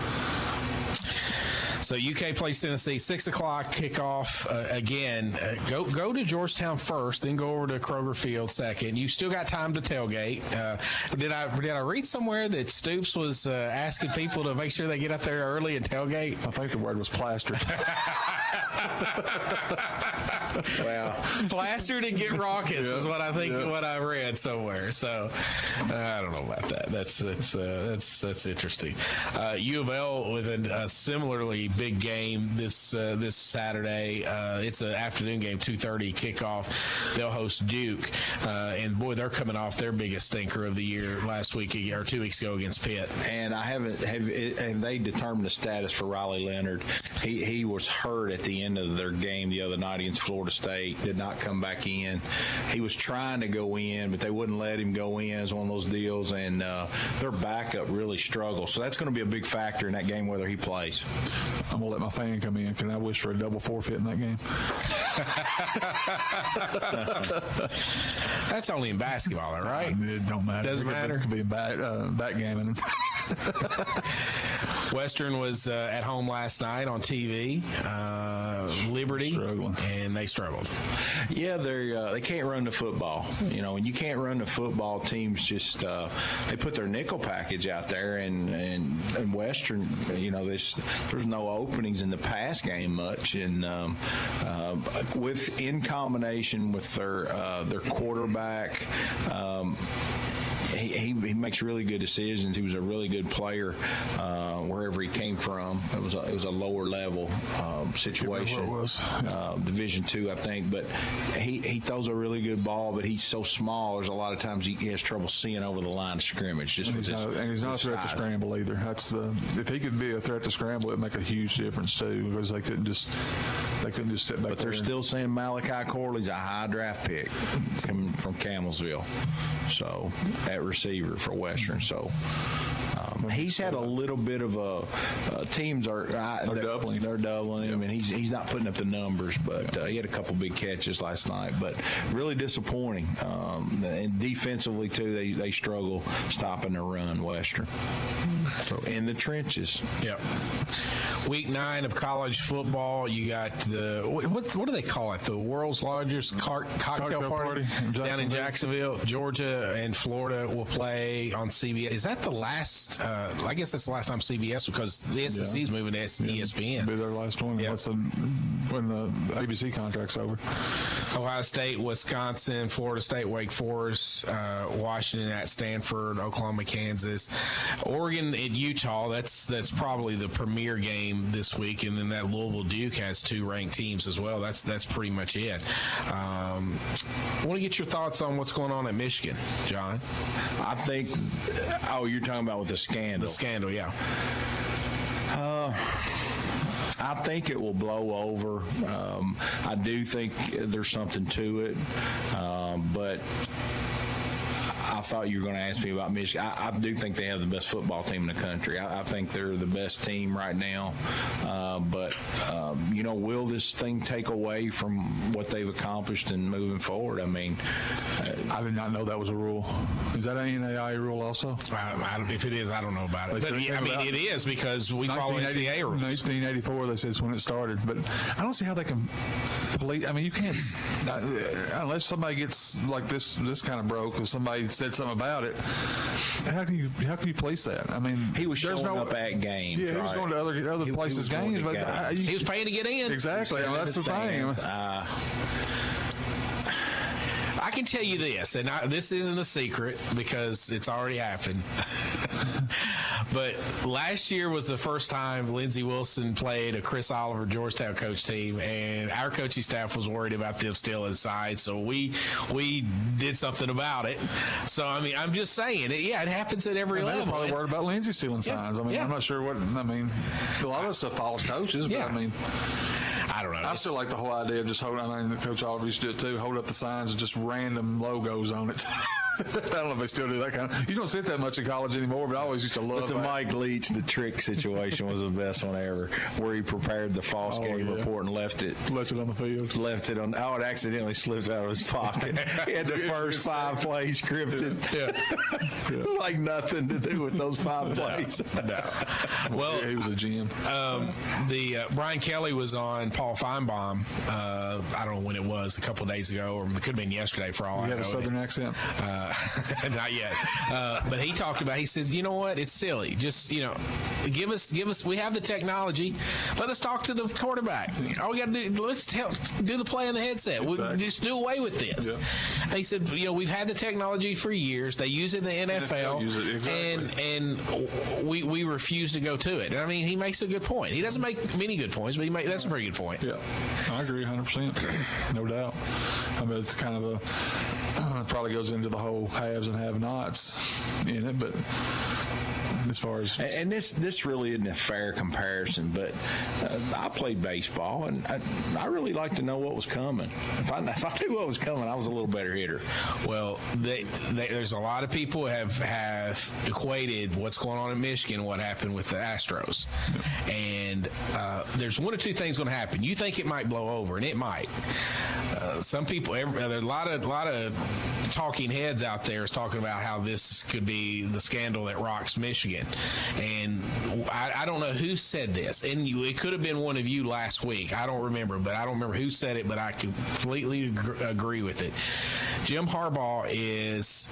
So UK plays Tennessee, 6 o'clock kickoff again. Go to Georgetown first, then go over to Kroger Field second. You still got time to tailgate. Did I read somewhere that Stoops was asking people to make sure they get up there early and tailgate? I think the word was plastered. Well, plastered and get raucous is what I think. What I read somewhere. So I don't know about that. That's interesting. U of L with a similarly big game this Saturday. It's an afternoon game, 2:30 kickoff. They'll host Duke, and boy, they're coming off their biggest stinker of the year last week or 2 weeks ago against Pitt. And have they determined the status for Riley Leonard? He was hurt at the end of their game the other night against Florida State. Did not come back in. He was trying to go in, but they wouldn't let him go in. It's one of those deals, and their backup really struggled. So that's going to be a big factor in that game whether he plays. I'm going to let my fan come in. Can I wish for a double forfeit in that game? That's only in basketball, though, right? It don't matter. Doesn't matter. It could be backgammon. Western was at home last night on TV. Liberty, and they struggled. Yeah, they can't run the football. You know, when you can't run the football, teams just they put their nickel package out there, and Western, you know, there's no openings in the pass game much, and in combination with their quarterback. He makes really good decisions. He was a really good player wherever he came from. It was a lower level situation. It was. Division II, I think. But he throws a really good ball, but he's so small. There's a lot of times he has trouble seeing over the line of scrimmage. And he's not a threat to scramble either. If he could be a threat to scramble, it'd make a huge difference too, because they couldn't just sit back. But they're still saying Malachi Corley's a high draft pick coming from Camelsville. So at receiver for Western. So he's had a little bit of teams are doubling. They're doubling him, and he's not putting up the numbers, but he had a couple big catches last night. But really disappointing. And defensively too, they struggle stopping the run. Western. So in the trenches. Yep. Week 9 of college football. You got what do they call it? The world's largest cocktail party down in Jacksonville. Georgia and Florida will play on CBS. Is that the last? I guess that's the last time CBS, because the SEC is moving to ESPN. It'll be their last one. Yep. When the ABC contract's over. Ohio State, Wisconsin, Florida State, Wake Forest, Washington at Stanford, Oklahoma, Kansas, Oregon at Utah. That's probably the premier game this week, and then that Louisville Duke has 2 ranked teams as well. That's pretty much it. I want to get your thoughts on what's going on at Michigan, John. I think. Oh, you're talking about with the scandal. The scandal, yeah. I think it will blow over. I do think there's something to it, but I thought you were going to ask me about Michigan. I do think they have the best football team in the country. I think they're the best team right now. But will this thing take away from what they've accomplished and moving forward? I mean, I did not know that was a rule. Is that an NAIA rule also? If it is, I don't know about it. But it is, because we follow NCAA rules. 1984, they said, is when it started. But I don't see how they can police. I mean, you can't, unless somebody gets like this kind of broke, or somebody said something about it. How can you police that? I mean, he was showing up at games. Yeah, he was going to other places' games, but he was paying to get in. Exactly. Well, that's the thing. I can tell you this, and this isn't a secret because it's already happened. But last year was the first time Lindsey Wilson played a Chris Oliver Georgetown coach team, and our coaching staff was worried about them still inside. So we did something about it. So I mean, I'm just saying, it happens at every level. They're probably worried about Lindsey stealing signs. I mean, I'm not sure what. I mean, a lot of stuff follows coaches, but I mean. I don't know. I still like the whole idea of just holding. I mean, Coach Oliver used to do it too. Hold up the signs with just random logos on it. I don't know if they still do that kind of. You don't see it that much in college anymore, but I always used to love But the that. Mike Leach, the trick situation was the best one ever, where he prepared the false game report and left it on the field. Left it on. Oh, it accidentally slipped out of his pocket. He had the first 5 plays scripted. It was like nothing to do with those 5 plays. Well, he was a GM. Brian Kelly was on Paul Feinbaum. I don't know when it was, a couple of days ago, or it could have been yesterday for all I know. You have a Southern accent? Not yet. But he talked about, he says, you know what? It's silly. Just, give us, we have the technology. Let us talk to the quarterback. All we got to do, let's do the play in the headset. We'll just do away with this. Yeah. And he said, we've had the technology for years. They use it in the NFL. Use it, exactly. And we refuse to go to it. And I mean, he makes a good point. He doesn't make many good points, but that's a pretty good point. Yeah, I agree 100%. No doubt. I mean, it's kind of it probably goes into the whole haves and have-nots in it, but as far as and this really isn't a fair comparison, but I played baseball and I really like to know what was coming. If I knew what was coming, I was a little better hitter. Well, there's a lot of people have equated what's going on in Michigan, what happened with the Astros, and there's one or two things going to happen. You think it might blow over, and it might. Some people, there are a lot of talking heads out there is talking about how this could be the scandal that rocks Michigan. And I don't know who said this. And it could have been one of you last week. I don't remember, but I don't remember who said it, but I completely agree with it. Jim Harbaugh is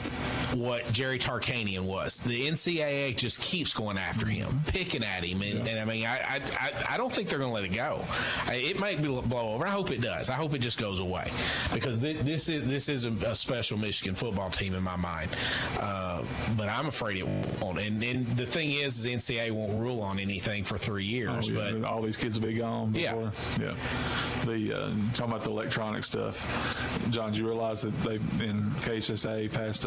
what Jerry Tarkanian was. The NCAA just keeps going after him, picking at him. And I mean, I don't think they're going to let it go. It might blow over. I hope it does. I hope it just goes away, because this is a special Michigan football team in my mind. But I'm afraid it won't. And the thing is the NCAA won't rule on anything for 3 years. But all these kids will be gone before. Yeah. The talking about the electronic stuff, John, did you realize that they in KHSA passed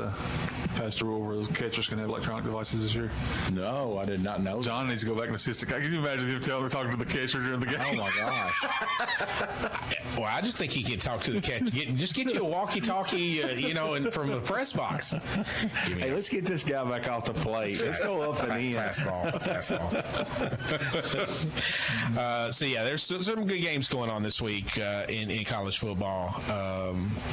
a rule where catchers can have electronic devices this year? No, I did not know. John needs to go back and assist. Can you imagine him talking to the catcher during the game? Oh my gosh. Well, I just think he can talk to the catcher. Just get you a walkie-talkie, and from the press box. Hey, let's get this guy back off the plate. Let's go up and in. Fastball. So yeah, there's some good games going on this week in college football.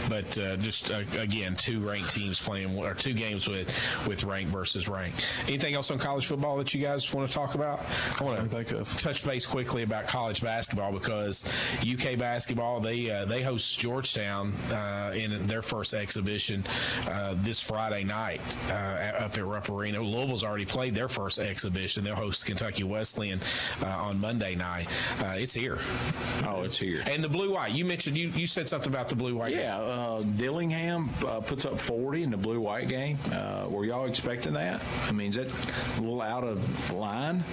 But just again, 2 ranked teams playing, or 2 games with ranked versus ranked. Anything else on college football that you guys want to talk about? I want to touch base quickly about college basketball, because UK basketball, they host Georgetown in their first exhibition this Friday night up at Rupp Arena. Louisville's already played their first exhibition. They'll host Kentucky Wesleyan on Monday night. It's here. Oh, it's here. And the blue-white. You mentioned you said something about the blue-white. Yeah, Dillingham puts up 40 in the blue-white game. Were y'all expecting that? I mean, is that a little out of line?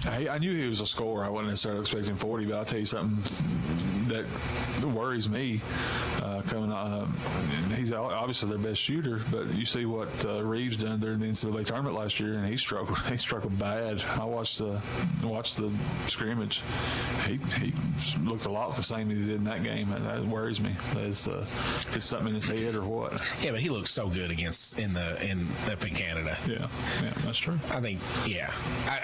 I knew he was a scorer. I wasn't necessarily expecting 40, but I'll tell you something that worries me coming up. He's obviously their best shooter, but you see what Reeves done during the NCAA tournament last year, and he struggled bad. I watched the scrimmage. He looked a lot the same as he did in that game, and that worries me. Is it's something in his head or what? Yeah, but he looks so good up in Canada. Yeah, that's true. I think. Yeah,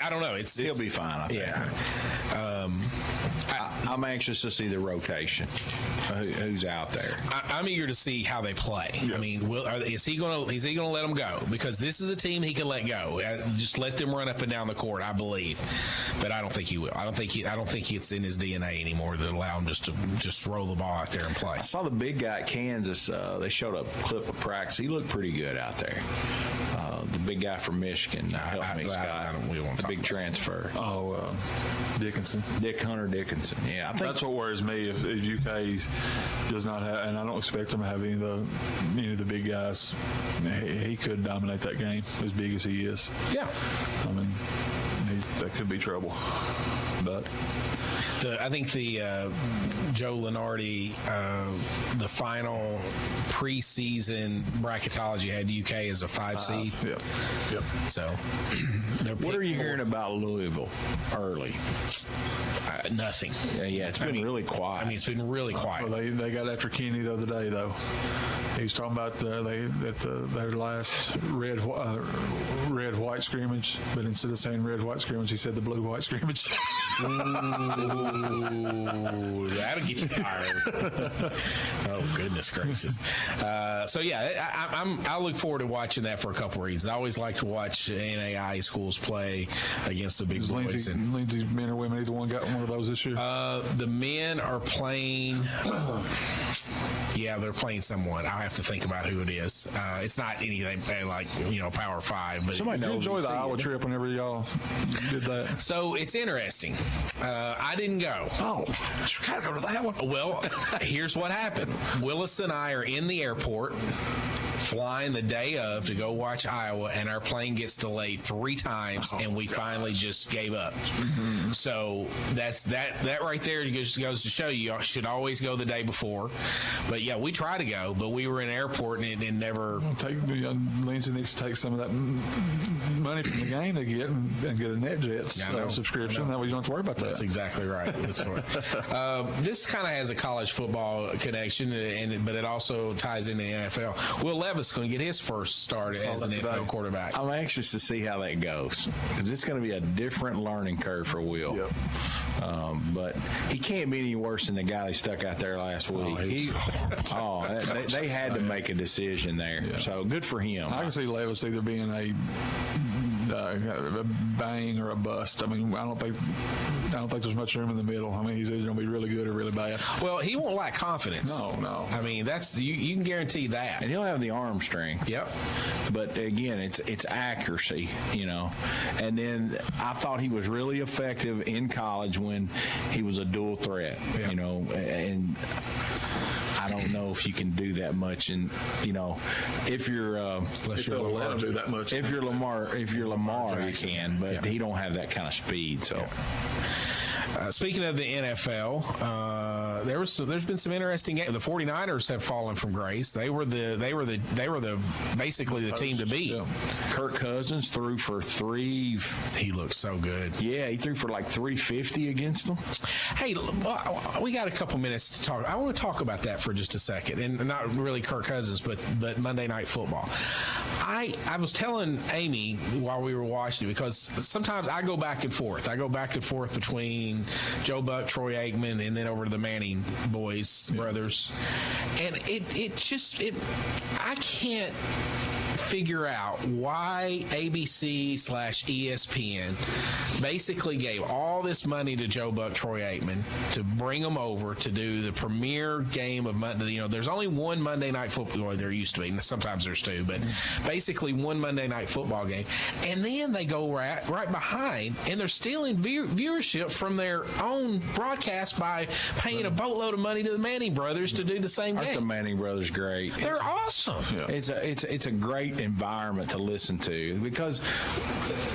I don't know. He'll be fine. I think. Yeah. I'm anxious to see the rotation. Who's out there? I'm eager to see how they play. Yeah. I mean, is he going to let them go? Because this is a team he can let go. Just let them run up and down the court, I believe. But I don't think he will. I don't think it's in his DNA anymore to allow him just throw the ball out there and play. I saw the big guy at Kansas. They showed a clip of practice. He looked pretty good out there. The big guy from Michigan. The big transfer. Dickinson. Hunter Dickinson. Yeah, I think that's what worries me. If UK does not have, and I don't expect him to have any of the big guys, he could dominate that game as big as he is. Yeah, I mean, that could be trouble. But I think the Joe Lenardi, the final preseason bracketology had UK as a 5 seed. Yep. So, what are you hearing about Louisville early? Nothing. Yeah, it's been really quiet. I mean, it's been really quiet. Well, they got after Kenny the other day, though. He was talking about their last red-white scrimmage, but instead of saying red-white scrimmage, he said the blue-white scrimmage. Ooh, that'll get you fired. Oh, goodness gracious. So, yeah, I look forward to watching that for a couple of reasons. I always like to watch NAIA schools play against the big boys. Lindsay's men or women, either one got one of those this year? The men are playing... Yeah, they're playing someone. I'll have to think about who it is. It's not anything like, Power 5. But did you enjoy the Iowa trip whenever y'all did that? So it's interesting. I didn't go. Oh, you got to go to that one. Well, here's what happened. Willis and I are in the airport, flying the day of to go watch Iowa, and our plane gets delayed 3 times, and we finally just gave up. Mm-hmm. So that right there goes to show you should always go the day before. But yeah, we try to go, but we were in the airport and it never. Lindsay needs to take some of that money from the game they get and get a NetJets subscription. That way you don't have to worry about that. That's exactly right. That's right. This kind of has a college football connection, but it also ties into the NFL. Will Levis going to get his first start as an NFL quarterback. I'm anxious to see how that goes because it's going to be a different learning curve for Will. Yep. But he can't be any worse than the guy they stuck out there last week. They had to make a decision there. Yeah. So good for him. I can see Levis either being a bang or a bust. I mean, I don't think there's much room in the middle. I mean, he's either going to be really good or really bad. Well, he won't lack confidence. No. I mean, that's you can guarantee that. And he'll have the arm strength. Yep. But again, it's accuracy, And then I thought he was really effective in college when he was a dual threat, and I don't know if you can do that much, and if you're Lamar, do that much. If you're Lamar, you can, but he don't have that kind of speed. So. Speaking of the NFL, there's been some interesting games. The 49ers have fallen from grace. They were basically the team to beat. Yeah. Kirk Cousins threw for 3. He looked so good. Yeah, he threw for like 350 against them. Hey, we got a couple minutes to talk. I want to talk about that for just a second, and not really Kirk Cousins, but Monday Night Football. I was telling Amy while we were watching it, because sometimes I go back and forth. Between Joe Buck, Troy Aikman, and then over to the Manning brothers. And I can't figure out why ABC/ESPN basically gave all this money to Joe Buck, Troy Aikman to bring them over to do the premier game of Monday. There's only one Monday Night Football, or there used to be. Sometimes there's 2, but basically one Monday Night Football game. And then they go right behind, and they're stealing viewership from their own broadcast by paying a boatload of money to the Manning brothers to do the same game. Aren't the Manning brothers great? They're awesome. Yeah. It's a great environment to listen to because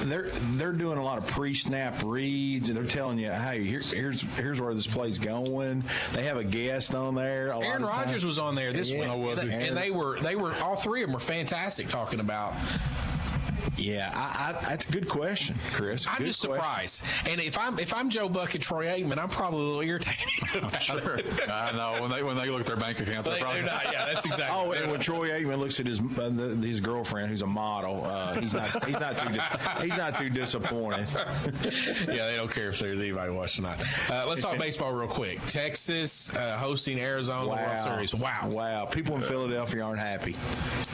they're doing a lot of pre-snap reads, and they're telling you, hey, here's where this play's going. They have a guest on there. Aaron Rodgers was on there this week, and they were all 3 of them were fantastic talking about. Yeah, that's a good question, Chris. I'm just surprised. And if I'm Joe Buck and Troy Aikman, I'm probably a little irritated about it. I know when they look at their bank account, they're not. Yeah, that's exactly. And when Troy Aikman looks at his girlfriend, who's a model, he's not too disappointed. Yeah, they don't care if there's anybody watching or not. Let's talk baseball real quick. Texas hosting Arizona World Series. Wow. People in Philadelphia aren't happy.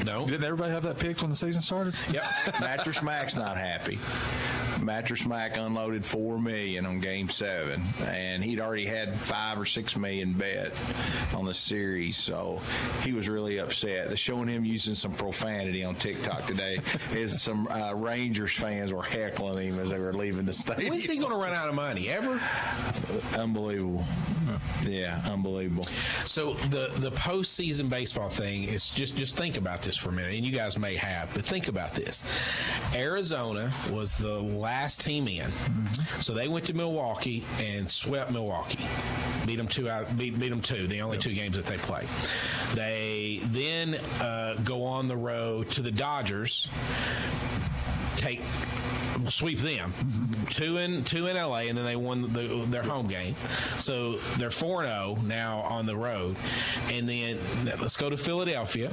No. Didn't everybody have that picked when the season started? Yep. Mattress Mac's not happy. Mattress Mac unloaded $4 million on Game 7, and he'd already had $5 or $6 million bet on the series, so he was really upset. They're showing him using some profanity on TikTok today. As some Rangers fans were heckling him as they were leaving the stadium. When's he going to run out of money? Ever? Unbelievable. Yeah, unbelievable. So the postseason baseball thing is just think about this for a minute, and you guys may have, but think about this. Arizona was the last team in. So they went to Milwaukee and swept Milwaukee. Beat them 2, the only 2 games that they played. They then go on the road to the Dodgers, sweep them, 2 in LA, and then they won their home game. So they're 4-0 now on the road. And then let's go to Philadelphia.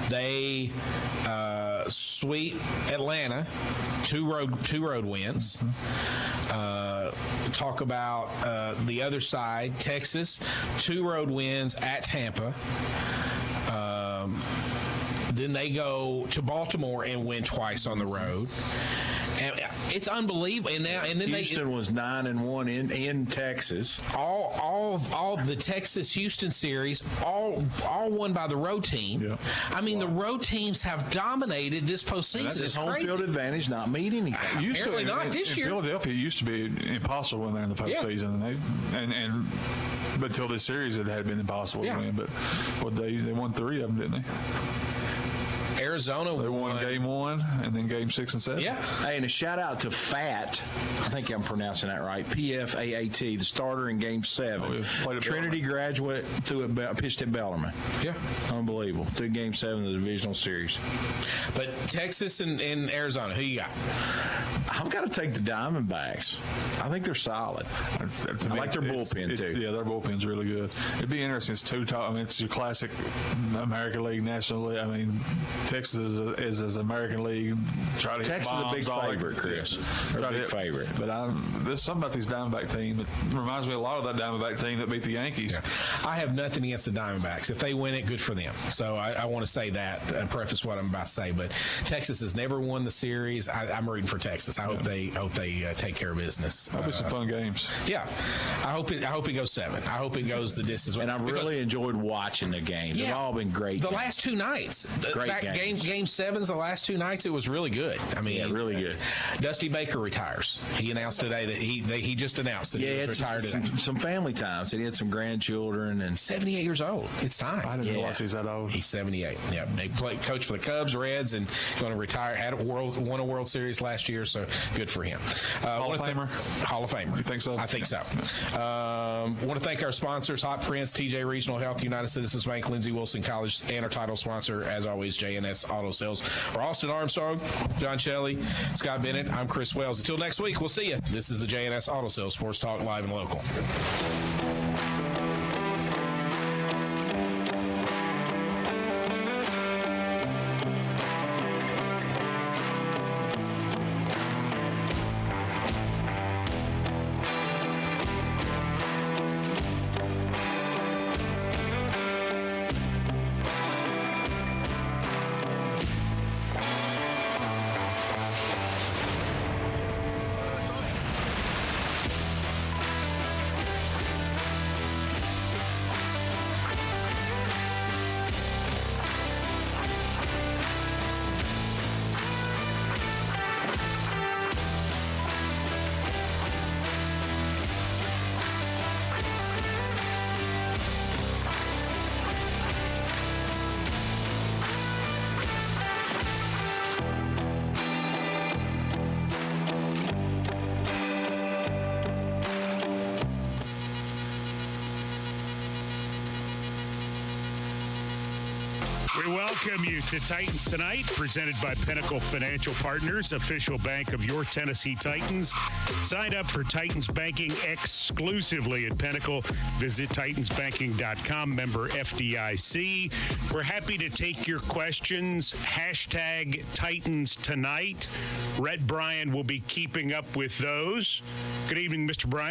They sweep Atlanta, 2 road wins. Talk about the other side, Texas, 2 road wins at Tampa. Then they go to Baltimore and win twice on the road. And it's unbelievable. And then Houston was 9-1 in Texas. All the Texas Houston series, all won by the road team. Yeah. I mean, the road teams have dominated this postseason. It's home field advantage, not mean anything. Apparently not this year. Philadelphia used to be impossible when they're in the postseason, but until this series, it had been impossible to win. But they won 3 of them, didn't they? Arizona they won game 1 and then game 6 and 7. Yeah. Hey, and a shout out to Fat. I think I'm pronouncing that right. PFAAT, the starter in game 7. Trinity graduate, pitched at Bellarmine. Yeah. Unbelievable. Through game 7 of the divisional series. But Texas and Arizona, who you got? I've got to take the Diamondbacks. I think they're solid. I like their bullpen, too. Yeah, their bullpen's really good. It'd be interesting. It's 2 top. I mean, it's your classic American League, National League. I mean, Texas is American League. Texas is a big favorite, Chris. They're a big favorite. But there's something about these Diamondback team that reminds me a lot of that Diamondback team that beat the Yankees. Yeah. I have nothing against the Diamondbacks. If they win it, good for them. So I want to say that and preface what I'm about to say. But Texas has never won the series. I'm rooting for Texas. I hope they take care of business. That'll be some fun games. Yeah, I hope it goes 7. I hope it goes the distance. And I've really enjoyed watching the games. They've all been great. The last 2 nights, game 7's the last 2 nights. It was really good. I mean, really good. Dusty Baker retires. He announced today that he just announced that he was retired today. Some family times. He had some grandchildren and 78 years old. It's time. I didn't realize he's that old. He's 78. Yeah, he coached for the Cubs, Reds, and going to retire. Won a World Series last year, so good for him. Hall of Famer. Hall of Famer. You think so? I think so. Want to thank our sponsors: Hot Prince, TJ Regional Health, United Citizens Bank, Lindsey Wilson College, and our title sponsor, as always, JNS Auto Sales. For Austin Armstrong, John Shelley, Scott Bennett, I'm Chris Wells. Until next week, we'll see you. This is the JNS Auto Sales Sports Talk Live and Local. We welcome you to Titans Tonight, presented by Pinnacle Financial Partners, official bank of your Tennessee Titans. Sign up for Titans Banking exclusively at Pinnacle. Visit titansbanking.com, member FDIC. We're happy to take your questions. Hashtag Titans Tonight. Rhett Bryan will be keeping up with those. Good evening, Mr. Bryan.